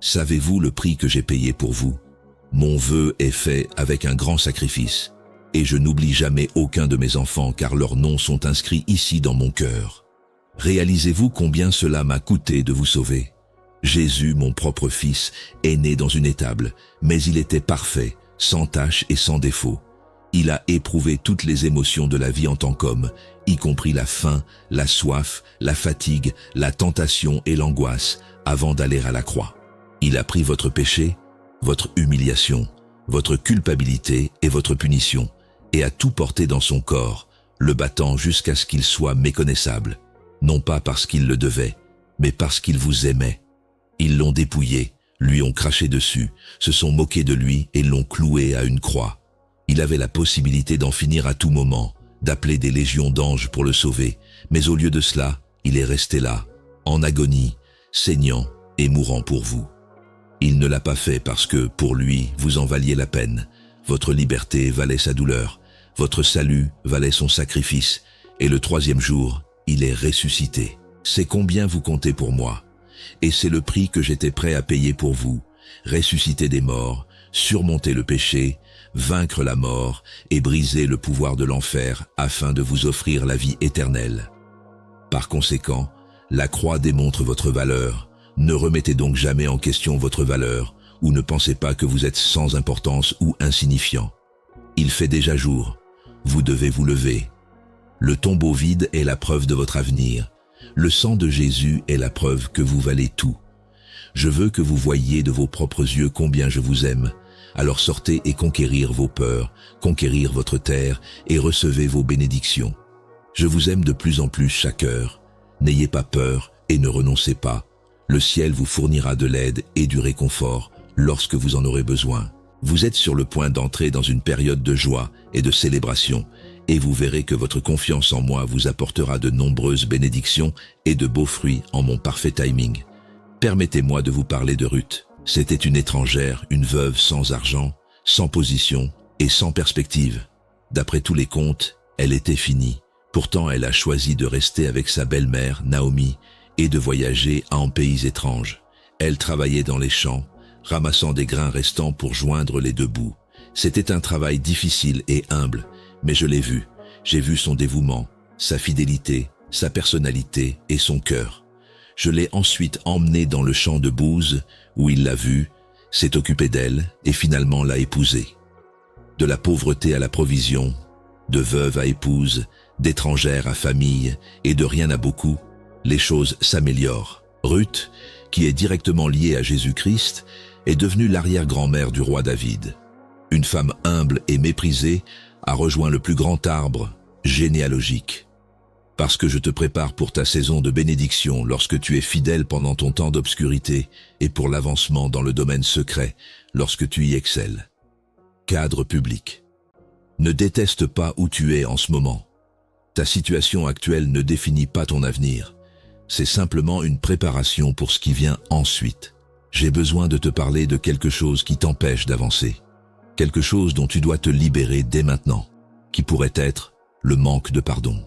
Savez-vous le prix que j'ai payé pour vous? Mon vœu est fait avec un grand sacrifice, et je n'oublie jamais aucun de mes enfants car leurs noms sont inscrits ici dans mon cœur. Réalisez-vous combien cela m'a coûté de vous sauver? Jésus, mon propre fils, est né dans une étable, mais il était parfait, sans tache et sans défaut. Il a éprouvé toutes les émotions de la vie en tant qu'homme, y compris la faim, la soif, la fatigue, la tentation et l'angoisse, avant d'aller à la croix. Il a pris votre péché, votre humiliation, votre culpabilité et votre punition, et a tout porté dans son corps, le battant jusqu'à ce qu'il soit méconnaissable, non pas parce qu'il le devait, mais parce qu'il vous aimait. Ils l'ont dépouillé, lui ont craché dessus, se sont moqués de lui et l'ont cloué à une croix. Il avait la possibilité d'en finir à tout moment, d'appeler des légions d'anges pour le sauver, mais au lieu de cela, il est resté là, en agonie, saignant et mourant pour vous. Il ne l'a pas fait parce que, pour lui, vous en valiez la peine. Votre liberté valait sa douleur, votre salut valait son sacrifice, et le troisième jour, il est ressuscité. C'est combien vous comptez pour moi. Et c'est le prix que j'étais prêt à payer pour vous, ressusciter des morts, surmonter le péché, vaincre la mort et briser le pouvoir de l'enfer afin de vous offrir la vie éternelle. Par conséquent, la croix démontre votre valeur. Ne remettez donc jamais en question votre valeur ou ne pensez pas que vous êtes sans importance ou insignifiant. Il fait déjà jour. Vous devez vous lever. Le tombeau vide est la preuve de votre avenir. Le sang de Jésus est la preuve que vous valez tout. Je veux que vous voyiez de vos propres yeux combien je vous aime. Alors sortez et conquérir vos peurs, conquérir votre terre et recevez vos bénédictions. Je vous aime de plus en plus chaque heure. N'ayez pas peur et ne renoncez pas. Le ciel vous fournira de l'aide et du réconfort lorsque vous en aurez besoin. Vous êtes sur le point d'entrer dans une période de joie et de célébration, et vous verrez que votre confiance en moi vous apportera de nombreuses bénédictions et de beaux fruits en mon parfait timing. Permettez-moi de vous parler de Ruth. C'était une étrangère, une veuve sans argent, sans position et sans perspective. D'après tous les contes, elle était finie. Pourtant, elle a choisi de rester avec sa belle-mère, Naomi, et de voyager en pays étranges. Elle travaillait dans les champs, ramassant des grains restants pour joindre les deux bouts. C'était un travail difficile et humble, mais je l'ai vu. J'ai vu son dévouement, sa fidélité, sa personnalité et son cœur. Je l'ai ensuite emmenée dans le champ de Bouze, où il l'a vue, s'est occupé d'elle et finalement l'a épousée. De la pauvreté à la provision, de veuve à épouse, d'étrangère à famille, et de rien à beaucoup, les choses s'améliorent. Ruth, qui est directement liée à Jésus-Christ, est devenue l'arrière-grand-mère du roi David. Une femme humble et méprisée a rejoint le plus grand arbre généalogique. Parce que je te prépare pour ta saison de bénédiction lorsque tu es fidèle pendant ton temps d'obscurité et pour l'avancement dans le domaine secret lorsque tu y excelles. Cadre public. Ne déteste pas où tu es en ce moment. Ta situation actuelle ne définit pas ton avenir. C'est simplement une préparation pour ce qui vient ensuite. J'ai besoin de te parler de quelque chose qui t'empêche d'avancer. Quelque chose dont tu dois te libérer dès maintenant, qui pourrait être le manque de pardon.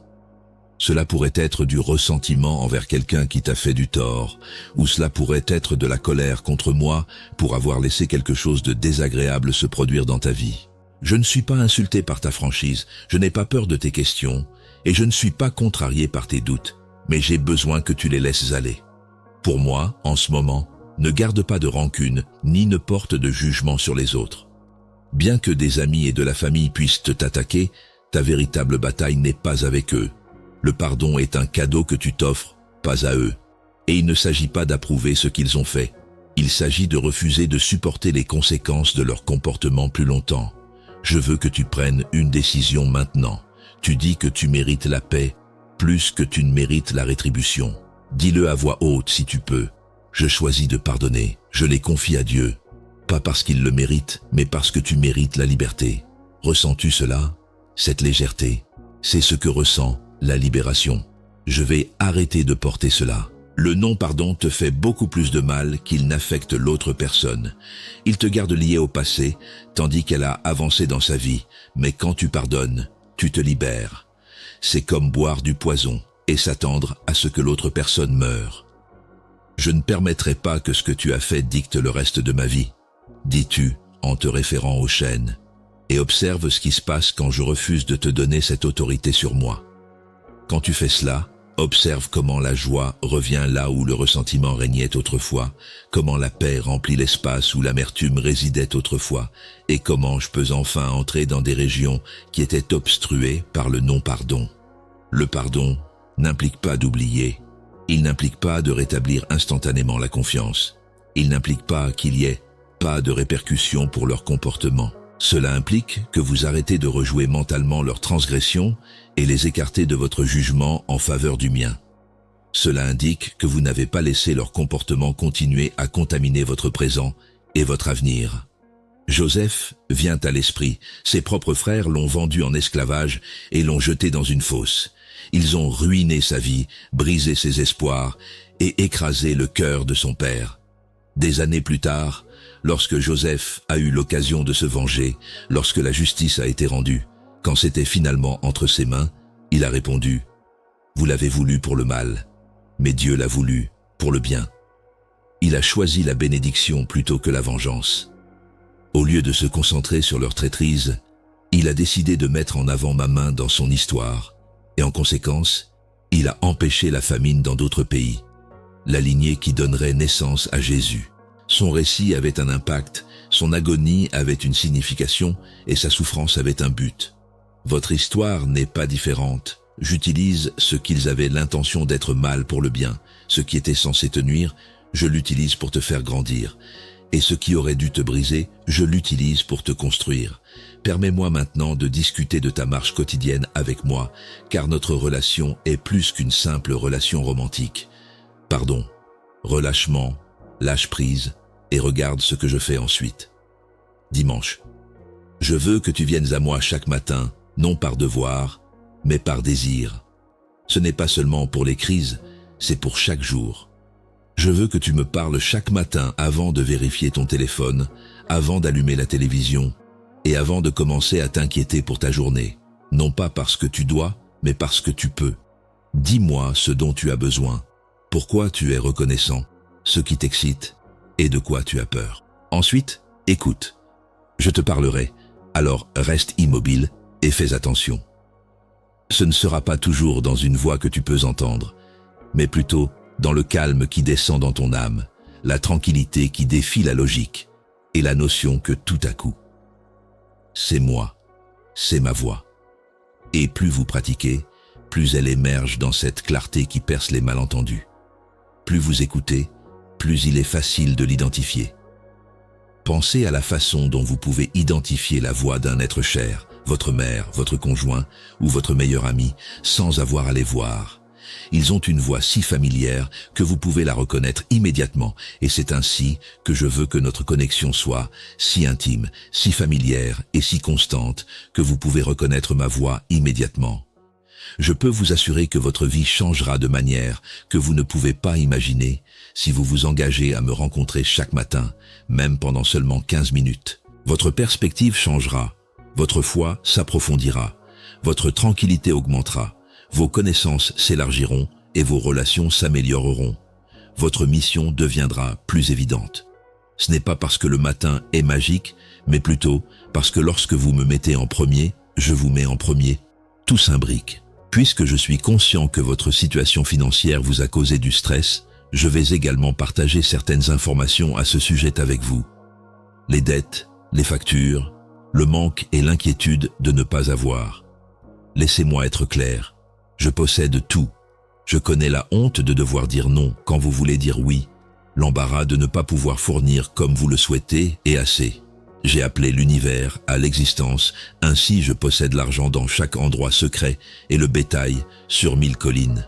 Cela pourrait être du ressentiment envers quelqu'un qui t'a fait du tort, ou cela pourrait être de la colère contre moi pour avoir laissé quelque chose de désagréable se produire dans ta vie. Je ne suis pas insulté par ta franchise, je n'ai pas peur de tes questions, et je ne suis pas contrarié par tes doutes, mais j'ai besoin que tu les laisses aller. Pour moi, en ce moment, ne garde pas de rancune, ni ne porte de jugement sur les autres. Bien que des amis et de la famille puissent t'attaquer, ta véritable bataille n'est pas avec eux. Le pardon est un cadeau que tu t'offres, pas à eux. Et il ne s'agit pas d'approuver ce qu'ils ont fait. Il s'agit de refuser de supporter les conséquences de leur comportement plus longtemps. Je veux que tu prennes une décision maintenant. Tu dis que tu mérites la paix, plus que tu ne mérites la rétribution. Dis-le à voix haute si tu peux. Je choisis de pardonner, je les confie à Dieu. Pas parce qu'il le mérite, mais parce que tu mérites la liberté. Ressens-tu cela? Cette légèreté, c'est ce que ressent la libération. Je vais arrêter de porter cela. Le non-pardon te fait beaucoup plus de mal qu'il n'affecte l'autre personne. Il te garde lié au passé, tandis qu'elle a avancé dans sa vie. Mais quand tu pardonnes, tu te libères. C'est comme boire du poison et s'attendre à ce que l'autre personne meure. Je ne permettrai pas que ce que tu as fait dicte le reste de ma vie, dis-tu en te référant aux chaînes. Et observe ce qui se passe quand je refuse de te donner cette autorité sur moi. Quand tu fais cela, observe comment la joie revient là où le ressentiment régnait autrefois, comment la paix remplit l'espace où l'amertume résidait autrefois, et comment je peux enfin entrer dans des régions qui étaient obstruées par le non-pardon. Le pardon n'implique pas d'oublier, il n'implique pas de rétablir instantanément la confiance, il n'implique pas qu'il y ait pas de répercussions pour leur comportement. Cela implique que vous arrêtez de rejouer mentalement leurs transgressions et les écarter de votre jugement en faveur du mien. Cela indique que vous n'avez pas laissé leur comportement continuer à contaminer votre présent et votre avenir. Joseph vient à l'esprit. Ses propres frères l'ont vendu en esclavage et l'ont jeté dans une fosse. Ils ont ruiné sa vie, brisé ses espoirs et écrasé le cœur de son père. Des années plus tard, lorsque Joseph a eu l'occasion de se venger, lorsque la justice a été rendue, quand c'était finalement entre ses mains, il a répondu « Vous l'avez voulu pour le mal, mais Dieu l'a voulu pour le bien. » Il a choisi la bénédiction plutôt que la vengeance. Au lieu de se concentrer sur leur traîtrise, il a décidé de mettre en avant ma main dans son histoire, et en conséquence, il a empêché la famine dans d'autres pays, la lignée qui donnerait naissance à Jésus. Son récit avait un impact, son agonie avait une signification et sa souffrance avait un but. Votre histoire n'est pas différente. J'utilise ce qu'ils avaient l'intention d'être mal pour le bien. Ce qui était censé te nuire, je l'utilise pour te faire grandir. Et ce qui aurait dû te briser, je l'utilise pour te construire. Permets-moi maintenant de discuter de ta marche quotidienne avec moi, car notre relation est plus qu'une simple relation romantique. Pardon, relâchement, lâche prise et regarde ce que je fais ensuite. Dimanche. Je veux que tu viennes à moi chaque matin, non par devoir, mais par désir. Ce n'est pas seulement pour les crises, c'est pour chaque jour. Je veux que tu me parles chaque matin avant de vérifier ton téléphone, avant d'allumer la télévision et avant de commencer à t'inquiéter pour ta journée. Non pas parce que tu dois, mais parce que tu peux. Dis-moi ce dont tu as besoin, pourquoi tu es reconnaissant, ce qui t'excite et de quoi tu as peur. Ensuite, écoute. Je te parlerai, alors reste immobile et fais attention. Ce ne sera pas toujours dans une voix que tu peux entendre, mais plutôt dans le calme qui descend dans ton âme, la tranquillité qui défie la logique et la notion que tout à coup, c'est moi, c'est ma voix. Et plus vous pratiquez, plus elle émerge dans cette clarté qui perce les malentendus. Plus vous écoutez, plus il est facile de l'identifier. Pensez à la façon dont vous pouvez identifier la voix d'un être cher, votre mère, votre conjoint ou votre meilleur ami, sans avoir à les voir. Ils ont une voix si familière que vous pouvez la reconnaître immédiatement, et c'est ainsi que je veux que notre connexion soit si intime, si familière et si constante que vous pouvez reconnaître ma voix immédiatement. Je peux vous assurer que votre vie changera de manière que vous ne pouvez pas imaginer si vous vous engagez à me rencontrer chaque matin, même pendant seulement 15 minutes. Votre perspective changera, votre foi s'approfondira, votre tranquillité augmentera, vos connaissances s'élargiront et vos relations s'amélioreront. Votre mission deviendra plus évidente. Ce n'est pas parce que le matin est magique, mais plutôt parce que lorsque vous me mettez en premier, je vous mets en premier. Tout s'imbrique. Puisque je suis conscient que votre situation financière vous a causé du stress, je vais également partager certaines informations à ce sujet avec vous. Les dettes, les factures, le manque et l'inquiétude de ne pas avoir. Laissez-moi être clair. Je possède tout. Je connais la honte de devoir dire non quand vous voulez dire oui, l'embarras de ne pas pouvoir fournir comme vous le souhaitez et assez. J'ai appelé l'univers à l'existence, ainsi je possède l'argent dans chaque endroit secret et le bétail sur 1000 collines.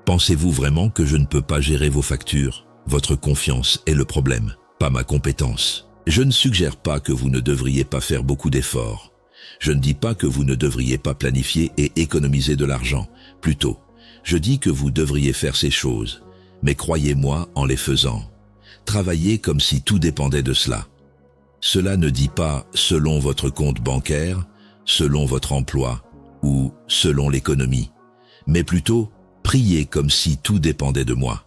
Pensez-vous vraiment que je ne peux pas gérer vos factures? Votre confiance est le problème, pas ma compétence. Je ne suggère pas que vous ne devriez pas faire beaucoup d'efforts. Je ne dis pas que vous ne devriez pas planifier et économiser de l'argent. Plutôt, je dis que vous devriez faire ces choses. Mais croyez-moi en les faisant. Travaillez comme si tout dépendait de cela. Cela ne dit pas selon votre compte bancaire, selon votre emploi ou selon l'économie, mais plutôt priez comme si tout dépendait de moi.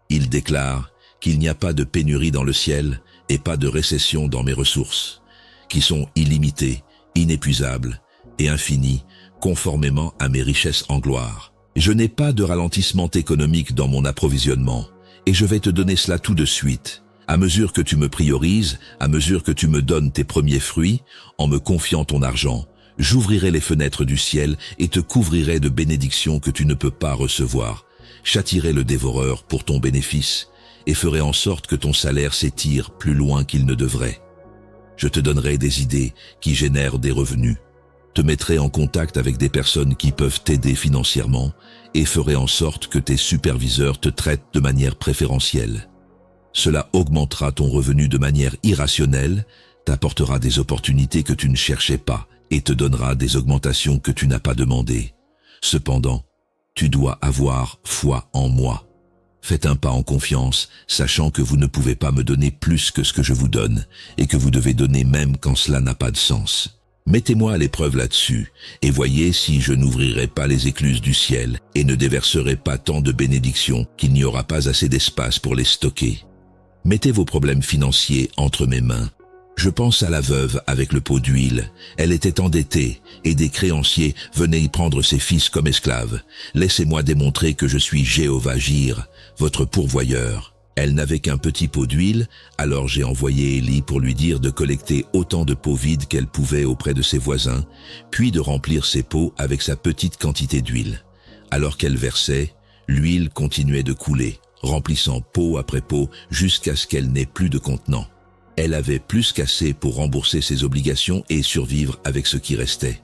Il déclare qu'il n'y a pas de pénurie dans le ciel et pas de récession dans mes ressources, qui sont illimitées, inépuisables et infinies, conformément à mes richesses en gloire. Je n'ai pas de ralentissement économique dans mon approvisionnement, et je vais te donner cela tout de suite. À mesure que tu me priorises, à mesure que tu me donnes tes premiers fruits, en me confiant ton argent, j'ouvrirai les fenêtres du ciel et te couvrirai de bénédictions que tu ne peux pas recevoir. Châtierai le dévoreur pour ton bénéfice et ferai en sorte que ton salaire s'étire plus loin qu'il ne devrait. Je te donnerai des idées qui génèrent des revenus, te mettrai en contact avec des personnes qui peuvent t'aider financièrement et ferai en sorte que tes superviseurs te traitent de manière préférentielle. Cela augmentera ton revenu de manière irrationnelle, t'apportera des opportunités que tu ne cherchais pas et te donnera des augmentations que tu n'as pas demandées. Cependant, tu dois avoir foi en moi. Faites un pas en confiance, sachant que vous ne pouvez pas me donner plus que ce que je vous donne et que vous devez donner même quand cela n'a pas de sens. Mettez-moi à l'épreuve là-dessus et voyez si je n'ouvrirai pas les écluses du ciel et ne déverserai pas tant de bénédictions qu'il n'y aura pas assez d'espace pour les stocker. Mettez vos problèmes financiers entre mes mains. Je pense à la veuve avec le pot d'huile. Elle était endettée et des créanciers venaient y prendre ses fils comme esclaves. Laissez-moi démontrer que je suis Jéhovah Jire, votre pourvoyeur. Elle n'avait qu'un petit pot d'huile, alors j'ai envoyé Élie pour lui dire de collecter autant de pots vides qu'elle pouvait auprès de ses voisins, puis de remplir ses pots avec sa petite quantité d'huile. Alors qu'elle versait, l'huile continuait de couler, remplissant pot après pot jusqu'à ce qu'elle n'ait plus de contenant. Elle avait plus qu'assez pour rembourser ses obligations et survivre avec ce qui restait.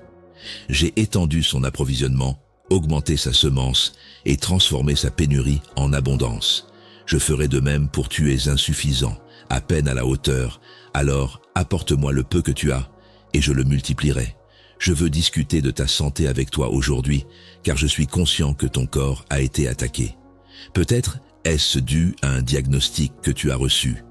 J'ai étendu son approvisionnement, augmenté sa semence et transformé sa pénurie en abondance. Je ferai de même pour tu es insuffisant, à peine à la hauteur, alors apporte-moi le peu que tu as et je le multiplierai. Je veux discuter de ta santé avec toi aujourd'hui, car je suis conscient que ton corps a été attaqué. Peut-être est-ce dû à un diagnostic que tu as reçu.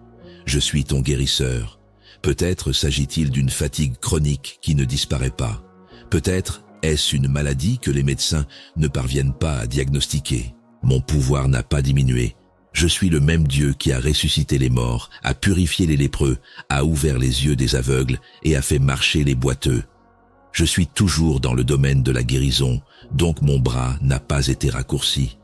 Je suis ton guérisseur. Peut-être s'agit-il d'une fatigue chronique qui ne disparaît pas. Peut-être est-ce une maladie que les médecins ne parviennent pas à diagnostiquer. Mon pouvoir n'a pas diminué. Je suis le même Dieu qui a ressuscité les morts, a purifié les lépreux, a ouvert les yeux des aveugles et a fait marcher les boiteux. Je suis toujours dans le domaine de la guérison, donc mon bras n'a pas été raccourci.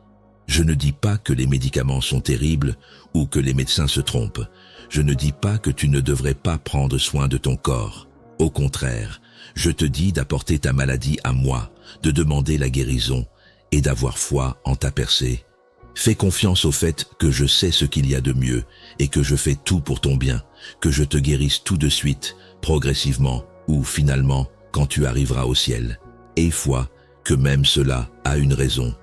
Je ne dis pas que les médicaments sont terribles ou que les médecins se trompent. Je ne dis pas que tu ne devrais pas prendre soin de ton corps. Au contraire, je te dis d'apporter ta maladie à moi, de demander la guérison et d'avoir foi en ta percée. Fais confiance au fait que je sais ce qu'il y a de mieux et que je fais tout pour ton bien, que je te guérisse tout de suite, progressivement ou finalement quand tu arriveras au ciel. Aie foi que même cela a une raison.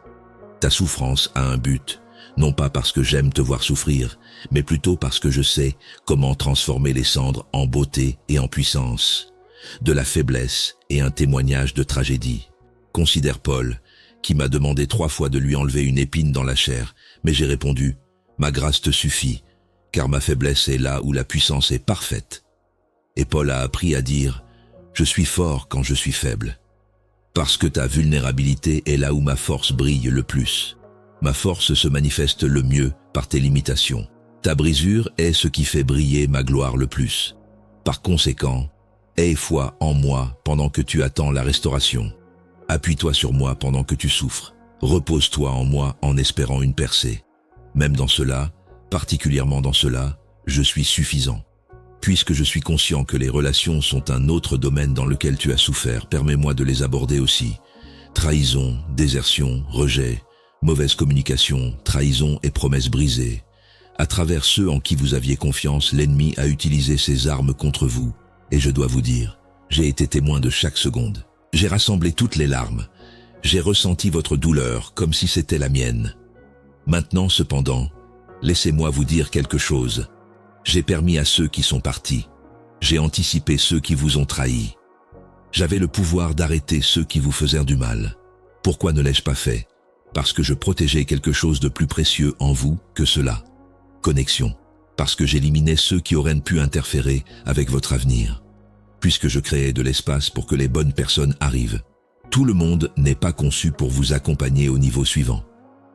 Ta souffrance a un but, non pas parce que j'aime te voir souffrir, mais plutôt parce que je sais comment transformer les cendres en beauté et en puissance, de la faiblesse et un témoignage de tragédie. Considère Paul, qui m'a demandé 3 fois de lui enlever une épine dans la chair, mais j'ai répondu, « Ma grâce te suffit, car ma faiblesse est là où la puissance est parfaite. » Et Paul a appris à dire, « Je suis fort quand je suis faible. » Parce que ta vulnérabilité est là où ma force brille le plus. Ma force se manifeste le mieux par tes limitations. Ta brisure est ce qui fait briller ma gloire le plus. Par conséquent, aie foi en moi pendant que tu attends la restauration. Appuie-toi sur moi pendant que tu souffres. Repose-toi en moi en espérant une percée. Même dans cela, particulièrement dans cela, je suis suffisant. Puisque je suis conscient que les relations sont un autre domaine dans lequel tu as souffert, permets-moi de les aborder aussi. Trahison, désertion, rejet, mauvaise communication, trahison et promesses brisées. À travers ceux en qui vous aviez confiance, l'ennemi a utilisé ses armes contre vous. Et je dois vous dire, j'ai été témoin de chaque seconde. J'ai rassemblé toutes les larmes. J'ai ressenti votre douleur comme si c'était la mienne. Maintenant, cependant, laissez-moi vous dire quelque chose. J'ai permis à ceux qui sont partis. J'ai anticipé ceux qui vous ont trahis. J'avais le pouvoir d'arrêter ceux qui vous faisaient du mal. Pourquoi ne l'ai-je pas fait? Parce que je protégeais quelque chose de plus précieux en vous que cela. Connexion. Parce que j'éliminais ceux qui auraient pu interférer avec votre avenir. Puisque je créais de l'espace pour que les bonnes personnes arrivent. Tout le monde n'est pas conçu pour vous accompagner au niveau suivant.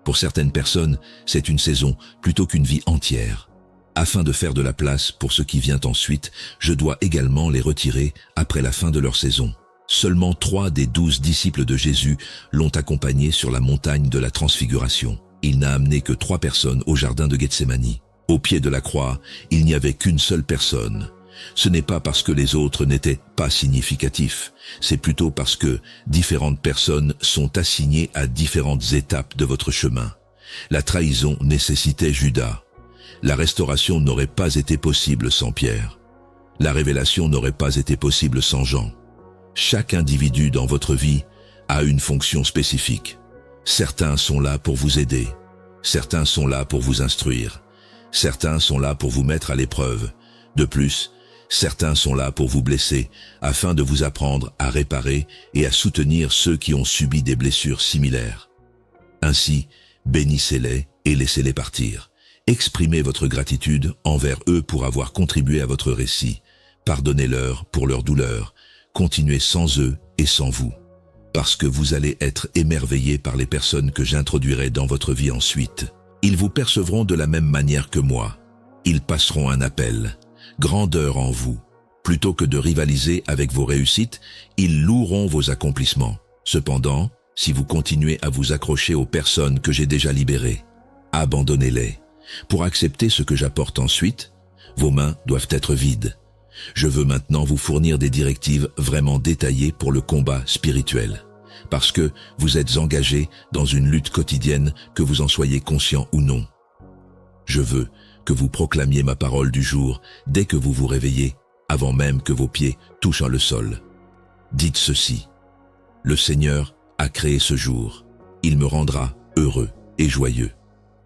Pour certaines personnes, c'est une saison plutôt qu'une vie entière. Afin de faire de la place pour ce qui vient ensuite, je dois également les retirer après la fin de leur saison. Seulement 3 des 12 disciples de Jésus l'ont accompagné sur la montagne de la Transfiguration. Il n'a amené que 3 personnes au jardin de Gethsémani. Au pied de la croix, il n'y avait qu'une seule personne. Ce n'est pas parce que les autres n'étaient pas significatifs, c'est plutôt parce que différentes personnes sont assignées à différentes étapes de votre chemin. La trahison nécessitait Judas. La restauration n'aurait pas été possible sans Pierre. La révélation n'aurait pas été possible sans Jean. Chaque individu dans votre vie a une fonction spécifique. Certains sont là pour vous aider. Certains sont là pour vous instruire. Certains sont là pour vous mettre à l'épreuve. De plus, certains sont là pour vous blesser, afin de vous apprendre à réparer et à soutenir ceux qui ont subi des blessures similaires. Ainsi, bénissez-les et laissez-les partir. Exprimez votre gratitude envers eux pour avoir contribué à votre récit. Pardonnez-leur pour leur douleur. Continuez sans eux et sans vous. Parce que vous allez être émerveillés par les personnes que j'introduirai dans votre vie ensuite. Ils vous percevront de la même manière que moi. Ils passeront un appel. Grandeur en vous. Plutôt que de rivaliser avec vos réussites, ils loueront vos accomplissements. Cependant, si vous continuez à vous accrocher aux personnes que j'ai déjà libérées, abandonnez-les. Pour accepter ce que j'apporte ensuite, vos mains doivent être vides. Je veux maintenant vous fournir des directives vraiment détaillées pour le combat spirituel. Parce que vous êtes engagés dans une lutte quotidienne, que vous en soyez conscient ou non. Je veux que vous proclamiez ma parole du jour dès que vous vous réveillez, avant même que vos pieds touchent le sol. Dites ceci. Le Seigneur a créé ce jour. Il me rendra heureux et joyeux.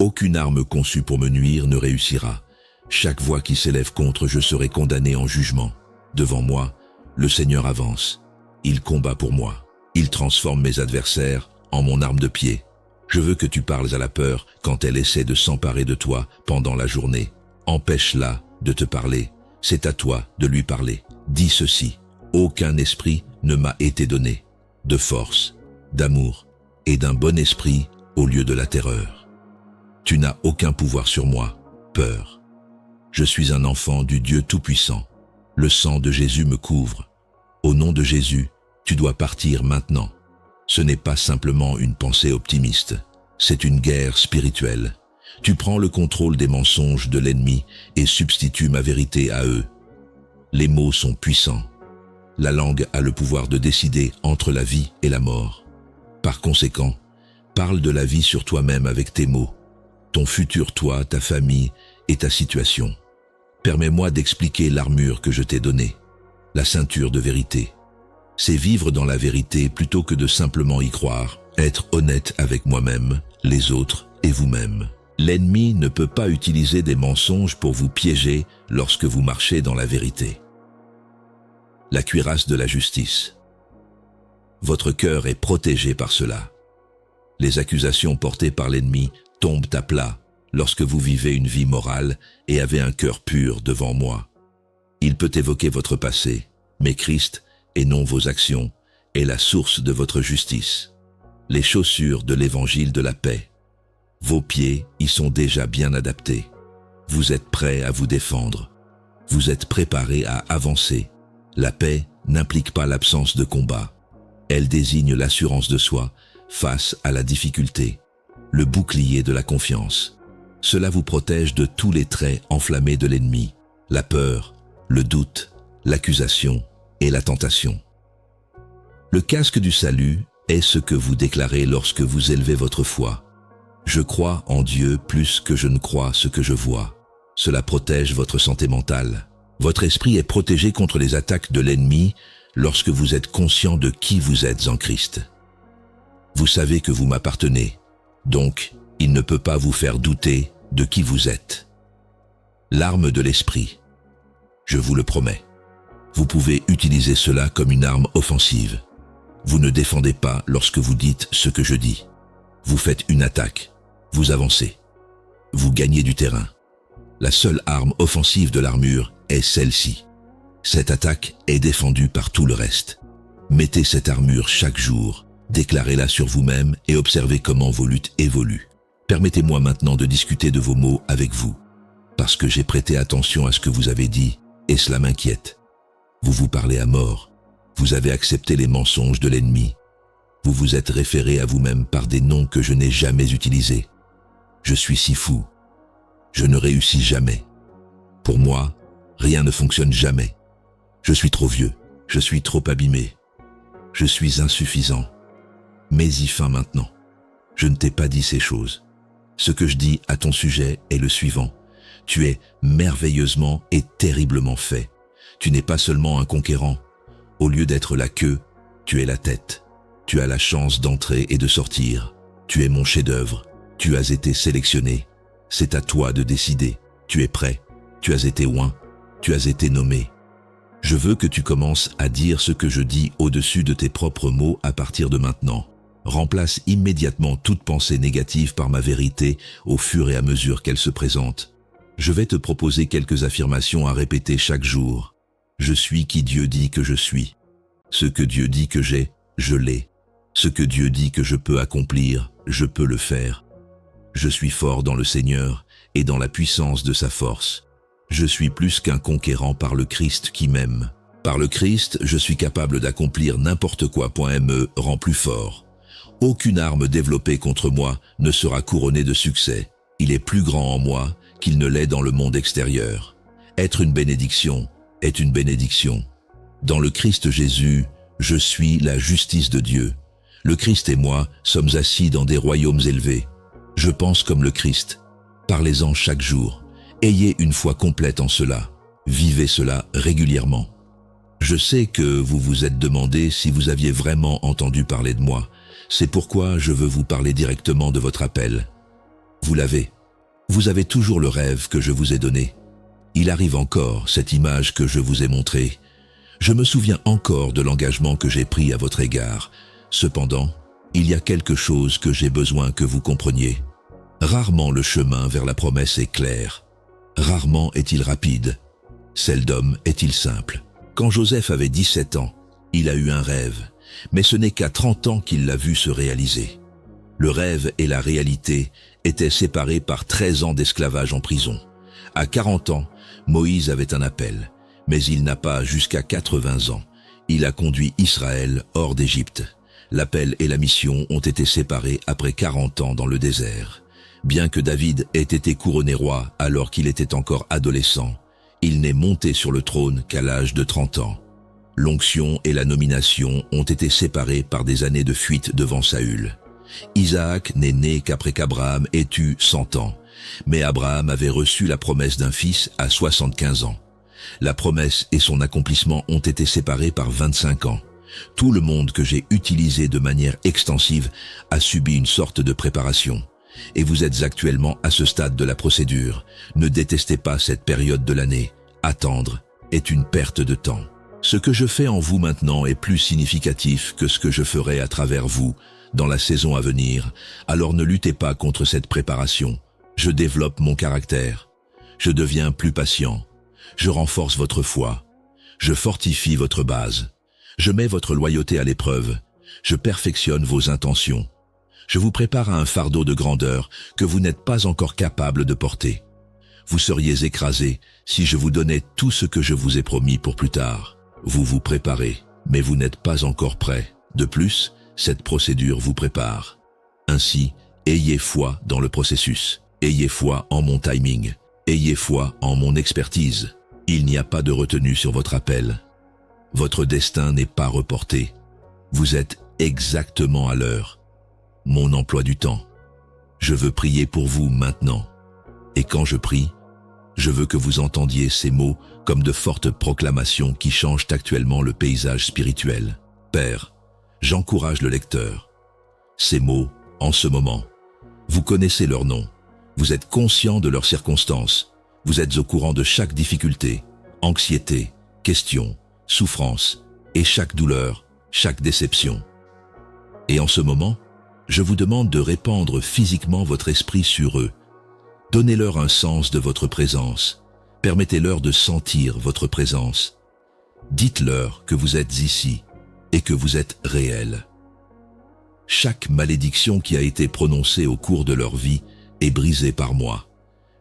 Aucune arme conçue pour me nuire ne réussira. Chaque voix qui s'élève contre, je serai condamné en jugement. Devant moi, le Seigneur avance. Il combat pour moi. Il transforme mes adversaires en mon arme de pied. Je veux que tu parles à la peur quand elle essaie de s'emparer de toi pendant la journée. Empêche-la de te parler. C'est à toi de lui parler. Dis ceci. Aucun esprit ne m'a été donné. De force, d'amour et d'un bon esprit au lieu de la terreur. Tu n'as aucun pouvoir sur moi, peur. Je suis un enfant du Dieu Tout-Puissant. Le sang de Jésus me couvre. Au nom de Jésus, tu dois partir maintenant. Ce n'est pas simplement une pensée optimiste, c'est une guerre spirituelle. Tu prends le contrôle des mensonges de l'ennemi et substitues ma vérité à eux. Les mots sont puissants. La langue a le pouvoir de décider entre la vie et la mort. Par conséquent, parle de la vie sur toi-même avec tes mots, ton futur toi, ta famille et ta situation. Permets-moi d'expliquer l'armure que je t'ai donnée, la ceinture de vérité. C'est vivre dans la vérité plutôt que de simplement y croire, être honnête avec moi-même, les autres et vous-même. L'ennemi ne peut pas utiliser des mensonges pour vous piéger lorsque vous marchez dans la vérité. La cuirasse de la justice. Votre cœur est protégé par cela. Les accusations portées par l'ennemi tombent à plat lorsque vous vivez une vie morale et avez un cœur pur devant moi. Il peut évoquer votre passé, mais Christ, et non vos actions, est la source de votre justice. Les chaussures de l'évangile de la paix. Vos pieds y sont déjà bien adaptés. Vous êtes prêts à vous défendre. Vous êtes préparés à avancer. La paix n'implique pas l'absence de combat. Elle désigne l'assurance de soi face à la difficulté, le bouclier de la confiance. Cela vous protège de tous les traits enflammés de l'ennemi, la peur, le doute, l'accusation et la tentation. Le casque du salut est ce que vous déclarez lorsque vous élevez votre foi. Je crois en Dieu plus que je ne crois ce que je vois. Cela protège votre santé mentale. Votre esprit est protégé contre les attaques de l'ennemi lorsque vous êtes conscient de qui vous êtes en Christ. Vous savez que vous m'appartenez, donc il ne peut pas vous faire douter de qui vous êtes. L'arme de l'esprit. Je vous le promets. Vous pouvez utiliser cela comme une arme offensive. Vous ne défendez pas lorsque vous dites ce que je dis. Vous faites une attaque. Vous avancez. Vous gagnez du terrain. La seule arme offensive de l'armure est celle-ci. Cette attaque est défendue par tout le reste. Mettez cette armure chaque jour, déclarez-la sur vous-même et observez comment vos luttes évoluent. Permettez-moi maintenant de discuter de vos mots avec vous, parce que j'ai prêté attention à ce que vous avez dit et cela m'inquiète. Vous vous parlez à mort. Vous avez accepté les mensonges de l'ennemi. Vous vous êtes référé à vous-même par des noms que je n'ai jamais utilisés. Je suis si fou. Je ne réussis jamais. Pour moi, rien ne fonctionne jamais. Je suis trop vieux. Je suis trop abîmé. Je suis insuffisant. Mets-y fin maintenant. Je ne t'ai pas dit ces choses. Ce que je dis à ton sujet est le suivant. Tu es merveilleusement et terriblement fait. Tu n'es pas seulement un conquérant. Au lieu d'être la queue, tu es la tête. Tu as la chance d'entrer et de sortir. Tu es mon chef-d'œuvre. Tu as été sélectionné. C'est à toi de décider. Tu es prêt. Tu as été oint. Tu as été nommé. Je veux que tu commences à dire ce que je dis au-dessus de tes propres mots à partir de maintenant. Remplace immédiatement toute pensée négative par ma vérité au fur et à mesure qu'elle se présente. Je vais te proposer quelques affirmations à répéter chaque jour. Je suis qui Dieu dit que je suis. Ce que Dieu dit que j'ai, je l'ai. Ce que Dieu dit que je peux accomplir, je peux le faire. Je suis fort dans le Seigneur et dans la puissance de sa force. Je suis plus qu'un conquérant par le Christ qui m'aime. Par le Christ, je suis capable d'accomplir n'importe quoi. Me rend plus fort. Aucune arme développée contre moi ne sera couronnée de succès. Il est plus grand en moi qu'il ne l'est dans le monde extérieur. Être une bénédiction est une bénédiction. Dans le Christ Jésus, je suis la justice de Dieu. Le Christ et moi sommes assis dans des royaumes élevés. Je pense comme le Christ. Parlez-en chaque jour. Ayez une foi complète en cela. Vivez cela régulièrement. Je sais que vous vous êtes demandé si vous aviez vraiment entendu parler de moi. C'est pourquoi je veux vous parler directement de votre appel. Vous l'avez. Vous avez toujours le rêve que je vous ai donné. Il arrive encore, cette image que je vous ai montrée. Je me souviens encore de l'engagement que j'ai pris à votre égard. Cependant, il y a quelque chose que j'ai besoin que vous compreniez. Rarement le chemin vers la promesse est clair. Rarement est-il rapide. Seldom est-il simple. Quand Joseph avait 17 ans, il a eu un rêve, mais ce n'est qu'à 30 ans qu'il l'a vu se réaliser. Le rêve et la réalité étaient séparés par 13 ans d'esclavage en prison. À 40 ans, Moïse avait un appel, mais il n'a pas jusqu'à 80 ans. Il a conduit Israël hors d'Égypte. L'appel et la mission ont été séparés après 40 ans dans le désert. Bien que David ait été couronné roi alors qu'il était encore adolescent, il n'est monté sur le trône qu'à l'âge de 30 ans. L'onction et la nomination ont été séparées par des années de fuite devant Saül. Isaac n'est né qu'après qu'Abraham ait eu 100 ans, mais Abraham avait reçu la promesse d'un fils à 75 ans. La promesse et son accomplissement ont été séparés par 25 ans. Tout le monde que j'ai utilisé de manière extensive a subi une sorte de préparation. Et vous êtes actuellement à ce stade de la procédure. Ne détestez pas cette période de l'année. Attendre est une perte de temps. Ce que je fais en vous maintenant est plus significatif que ce que je ferai à travers vous dans la saison à venir. Alors ne luttez pas contre cette préparation. Je développe mon caractère. Je deviens plus patient. Je renforce votre foi. Je fortifie votre base. Je mets votre loyauté à l'épreuve. Je perfectionne vos intentions. Je vous prépare à un fardeau de grandeur que vous n'êtes pas encore capable de porter. Vous seriez écrasé si je vous donnais tout ce que je vous ai promis pour plus tard. Vous vous préparez, mais vous n'êtes pas encore prêt. De plus, cette procédure vous prépare. Ainsi, ayez foi dans le processus. Ayez foi en mon timing. Ayez foi en mon expertise. Il n'y a pas de retenue sur votre appel. Votre destin n'est pas reporté. Vous êtes exactement à l'heure. Mon emploi du temps. Je veux prier pour vous maintenant. Et quand je prie, je veux que vous entendiez ces mots comme de fortes proclamations qui changent actuellement le paysage spirituel. Père, j'encourage le lecteur. Ces mots, en ce moment, vous connaissez leur nom. Vous êtes conscient de leurs circonstances. Vous êtes au courant de chaque difficulté, anxiété, question, souffrance et chaque douleur, chaque déception. Et en ce moment, je vous demande de répandre physiquement votre esprit sur eux. Donnez-leur un sens de votre présence. Permettez-leur de sentir votre présence. Dites-leur que vous êtes ici et que vous êtes réel. Chaque malédiction qui a été prononcée au cours de leur vie est brisée par moi.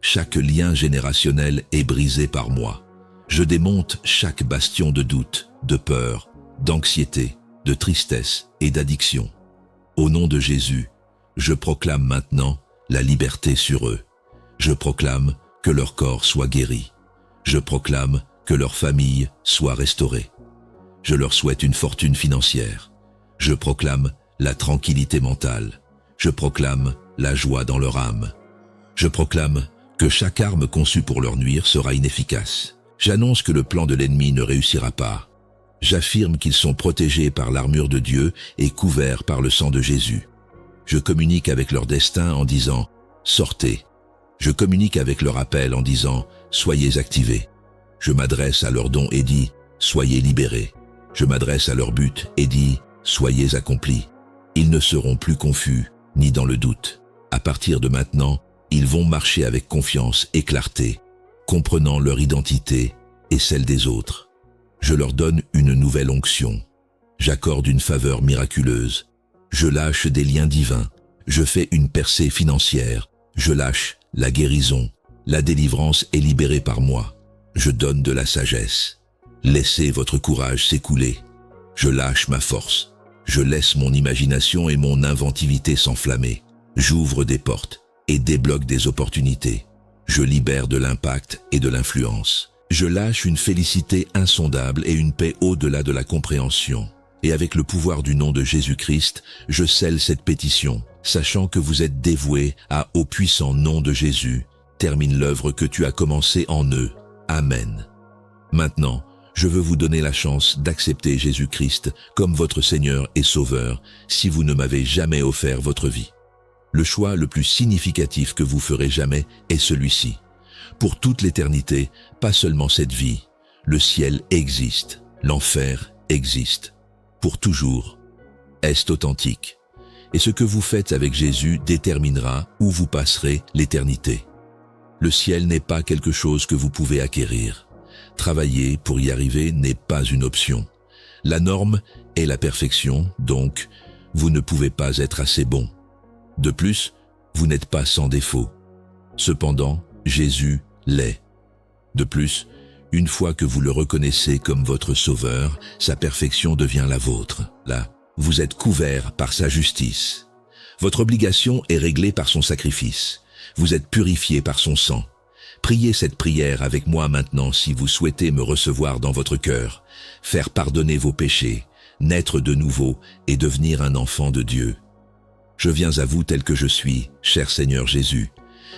Chaque lien générationnel est brisé par moi. Je démonte chaque bastion de doute, de peur, d'anxiété, de tristesse et d'addiction. Au nom de Jésus, je proclame maintenant la liberté sur eux. Je proclame que leur corps soit guéri. Je proclame que leur famille soit restaurée. Je leur souhaite une fortune financière. Je proclame la tranquillité mentale. Je proclame la joie dans leur âme. Je proclame que chaque arme conçue pour leur nuire sera inefficace. J'annonce que le plan de l'ennemi ne réussira pas. J'affirme qu'ils sont protégés par l'armure de Dieu et couverts par le sang de Jésus. Je communique avec leur destin en disant « Sortez ». Je communique avec leur appel en disant « Soyez activés ». Je m'adresse à leurs dons et dis « Soyez libérés ». Je m'adresse à leur but et dis « Soyez accomplis ». Ils ne seront plus confus, ni dans le doute. À partir de maintenant, ils vont marcher avec confiance et clarté, comprenant leur identité et celle des autres. Je leur donne une nouvelle onction. J'accorde une faveur miraculeuse. Je lâche des liens divins. Je fais une percée financière. Je lâche la guérison. La délivrance est libérée par moi. Je donne de la sagesse. Laissez votre courage s'écouler. Je lâche ma force. Je laisse mon imagination et mon inventivité s'enflammer. J'ouvre des portes et débloque des opportunités. Je libère de l'impact et de l'influence. Je lâche une félicité insondable et une paix au-delà de la compréhension. Et avec le pouvoir du nom de Jésus-Christ, je scelle cette pétition, sachant que vous êtes dévoués au puissant nom de Jésus. Termine l'œuvre que tu as commencée en eux. Amen. Maintenant, je veux vous donner la chance d'accepter Jésus-Christ comme votre Seigneur et Sauveur si vous ne m'avez jamais offert votre vie. Le choix le plus significatif que vous ferez jamais est celui-ci. Pour toute l'éternité, pas seulement cette vie. Le ciel existe, l'enfer existe. Pour toujours. Est authentique. Et ce que vous faites avec Jésus déterminera où vous passerez l'éternité. Le ciel n'est pas quelque chose que vous pouvez acquérir. Travailler pour y arriver n'est pas une option. La norme est la perfection, donc vous ne pouvez pas être assez bon. De plus, vous n'êtes pas sans défaut. Cependant, Jésus l'est. De plus, une fois que vous le reconnaissez comme votre sauveur, sa perfection devient la vôtre. Là, vous êtes couvert par sa justice. Votre obligation est réglée par son sacrifice. Vous êtes purifié par son sang. Priez cette prière avec moi maintenant si vous souhaitez me recevoir dans votre cœur, faire pardonner vos péchés, naître de nouveau et devenir un enfant de Dieu. Je viens à vous tel que je suis, cher Seigneur Jésus.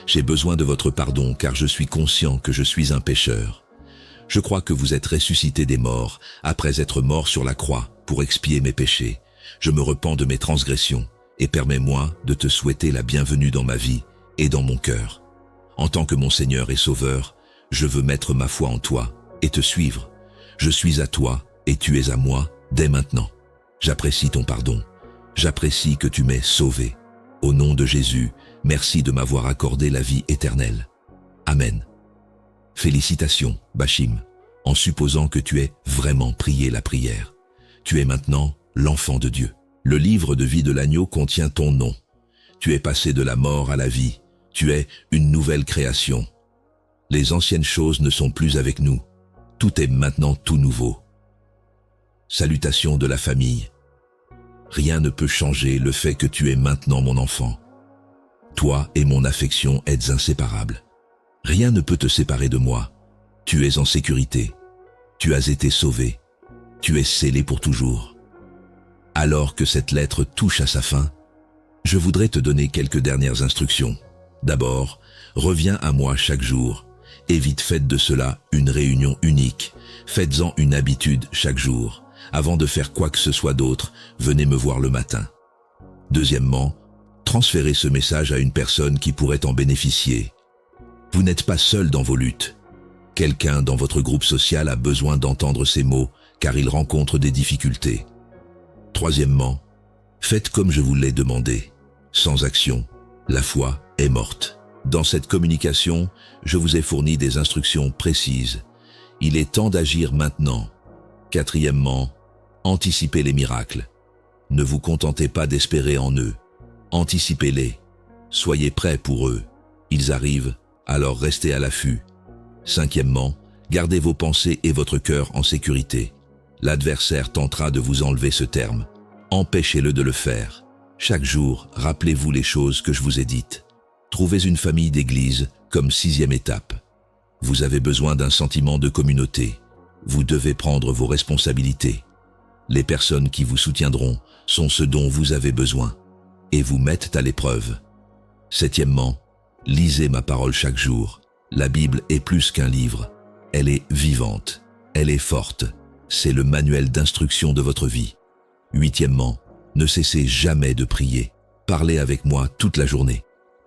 J'ai besoin de votre pardon car je suis conscient que je suis un pécheur. Je crois que vous êtes ressuscité des morts après être mort sur la croix pour expier mes péchés. Je me repens de mes transgressions et permets-moi de te souhaiter la bienvenue dans ma vie et dans mon cœur. En tant que mon Seigneur et Sauveur, je veux mettre ma foi en toi et te suivre. Je suis à toi et tu es à moi dès maintenant. J'apprécie ton pardon. J'apprécie que tu m'aies sauvé. Au nom de Jésus, merci de m'avoir accordé la vie éternelle. Amen. Félicitations, Bachim, en supposant que tu aies vraiment prié la prière. Tu es maintenant l'enfant de Dieu. Le livre de vie de l'agneau contient ton nom. Tu es passé de la mort à la vie. Tu es une nouvelle création. Les anciennes choses ne sont plus avec nous. Tout est maintenant tout nouveau. Salutations de la famille. Rien ne peut changer le fait que tu es maintenant mon enfant. Toi et mon affection êtes inséparables. Rien ne peut te séparer de moi. Tu es en sécurité. Tu as été sauvé. Tu es scellé pour toujours. Alors que cette lettre touche à sa fin, je voudrais te donner quelques dernières instructions. D'abord, reviens à moi chaque jour. Et vite faites de cela une réunion unique. Faites-en une habitude chaque jour. Avant de faire quoi que ce soit d'autre, venez me voir le matin. Deuxièmement, transférez ce message à une personne qui pourrait en bénéficier. Vous n'êtes pas seul dans vos luttes. Quelqu'un dans votre groupe social a besoin d'entendre ces mots car il rencontre des difficultés. Troisièmement, faites comme je vous l'ai demandé. Sans action, la foi est morte. Dans cette communication, je vous ai fourni des instructions précises. Il est temps d'agir maintenant. Quatrièmement, anticipez les miracles. Ne vous contentez pas d'espérer en eux. Anticipez-les. Soyez prêts pour eux. Ils arrivent, alors restez à l'affût. Cinquièmement, gardez vos pensées et votre cœur en sécurité. L'adversaire tentera de vous enlever ce terme. Empêchez-le de le faire. Chaque jour, rappelez-vous les choses que je vous ai dites. Trouvez une famille d'église comme 6e étape. Vous avez besoin d'un sentiment de communauté. Vous devez prendre vos responsabilités. Les personnes qui vous soutiendront sont ce dont vous avez besoin et vous mettent à l'épreuve. Septièmement, lisez ma parole chaque jour. La Bible est plus qu'un livre. Elle est vivante. Elle est forte. C'est le manuel d'instruction de votre vie. Huitièmement, ne cessez jamais de prier. Parlez avec moi toute la journée.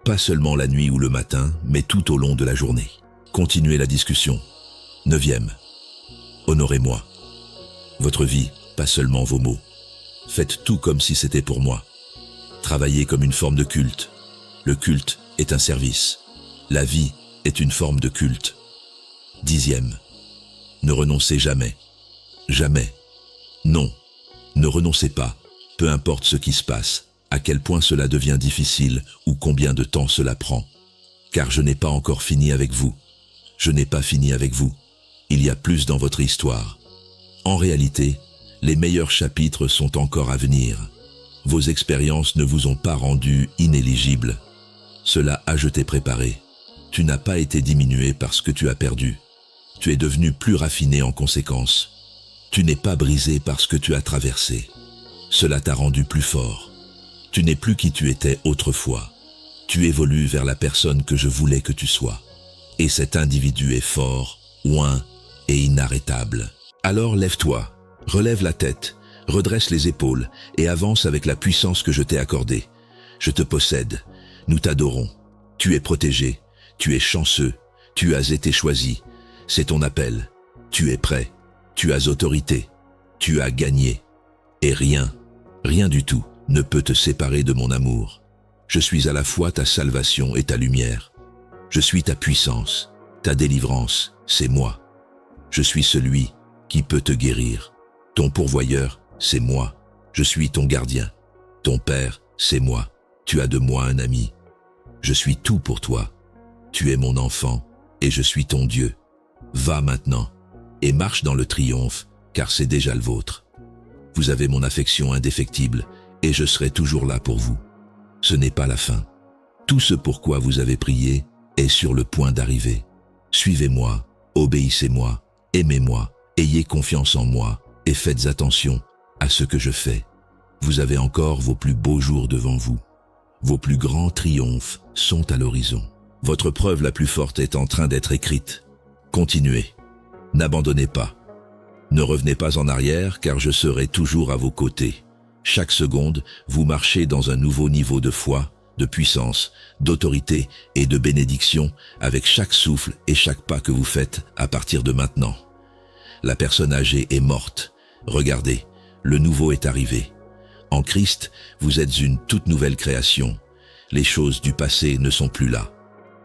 Pas seulement la nuit ou le matin, mais tout au long de la journée. Continuez la discussion. Neuvième, honorez-moi. Votre vie, pas seulement vos mots. Faites tout comme si c'était pour moi. Travaillez comme une forme de culte. Le culte est un service. La vie est une forme de culte. Dixième, ne renoncez jamais. Jamais. Non, ne renoncez pas, peu importe ce qui se passe, à quel point cela devient difficile ou combien de temps cela prend. Car je n'ai pas encore fini avec vous. Je n'ai pas fini avec vous. Il y a plus dans votre histoire. En réalité, les meilleurs chapitres sont encore à venir. Vos expériences ne vous ont pas rendu inéligibles. Cela a je t'ai préparé. Tu n'as pas été diminué parce que tu as perdu. Tu es devenu plus raffiné en conséquence. Tu n'es pas brisé parce que tu as traversé. Cela t'a rendu plus fort. Tu n'es plus qui tu étais autrefois. Tu évolues vers la personne que je voulais que tu sois. Et cet individu est fort, oint et inarrêtable. Alors lève-toi, relève la tête, redresse les épaules et avance avec la puissance que je t'ai accordée. Je te possède, nous t'adorons. Tu es protégé, tu es chanceux, tu as été choisi. C'est ton appel. Tu es prêt, tu as autorité, tu as gagné. Et rien, rien du tout ne peut te séparer de mon amour. Je suis à la fois ta salvation et ta lumière. Je suis ta puissance, ta délivrance, c'est moi. Je suis celui qui peut te guérir. Ton pourvoyeur, c'est moi. Je suis ton gardien. Ton père, c'est moi. Tu as de moi un ami. Je suis tout pour toi. Tu es mon enfant et je suis ton Dieu. Va maintenant et marche dans le triomphe, car c'est déjà le vôtre. Vous avez mon affection indéfectible et je serai toujours là pour vous. Ce n'est pas la fin. Tout ce pourquoi vous avez prié est sur le point d'arriver. Suivez-moi, obéissez-moi, aimez-moi, ayez confiance en moi et faites attention à ce que je fais. Vous avez encore vos plus beaux jours devant vous. Vos plus grands triomphes sont à l'horizon. Votre preuve la plus forte est en train d'être écrite. Continuez. N'abandonnez pas. Ne revenez pas en arrière car je serai toujours à vos côtés. Chaque seconde, vous marchez dans un nouveau niveau de foi, de puissance, d'autorité et de bénédiction avec chaque souffle et chaque pas que vous faites à partir de maintenant. La personne âgée est morte. Regardez, le nouveau est arrivé. En Christ, vous êtes une toute nouvelle création. Les choses du passé ne sont plus là.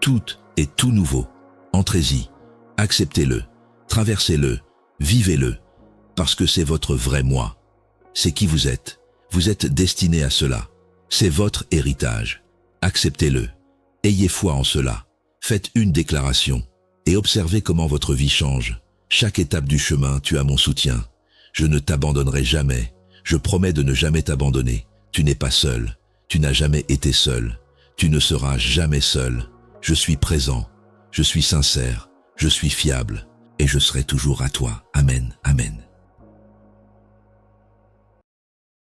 Tout est tout nouveau. Entrez-y, acceptez-le, traversez-le, vivez-le, parce que c'est votre vrai moi. C'est qui vous êtes. Vous êtes destiné à cela. C'est votre héritage. Acceptez-le. Ayez foi en cela. Faites une déclaration et observez comment votre vie change. Chaque étape du chemin, tu as mon soutien. Je ne t'abandonnerai jamais. Je promets de ne jamais t'abandonner. Tu n'es pas seul. Tu n'as jamais été seul. Tu ne seras jamais seul. Je suis présent. Je suis sincère. Je suis fiable. Et je serai toujours à toi. Amen. Amen.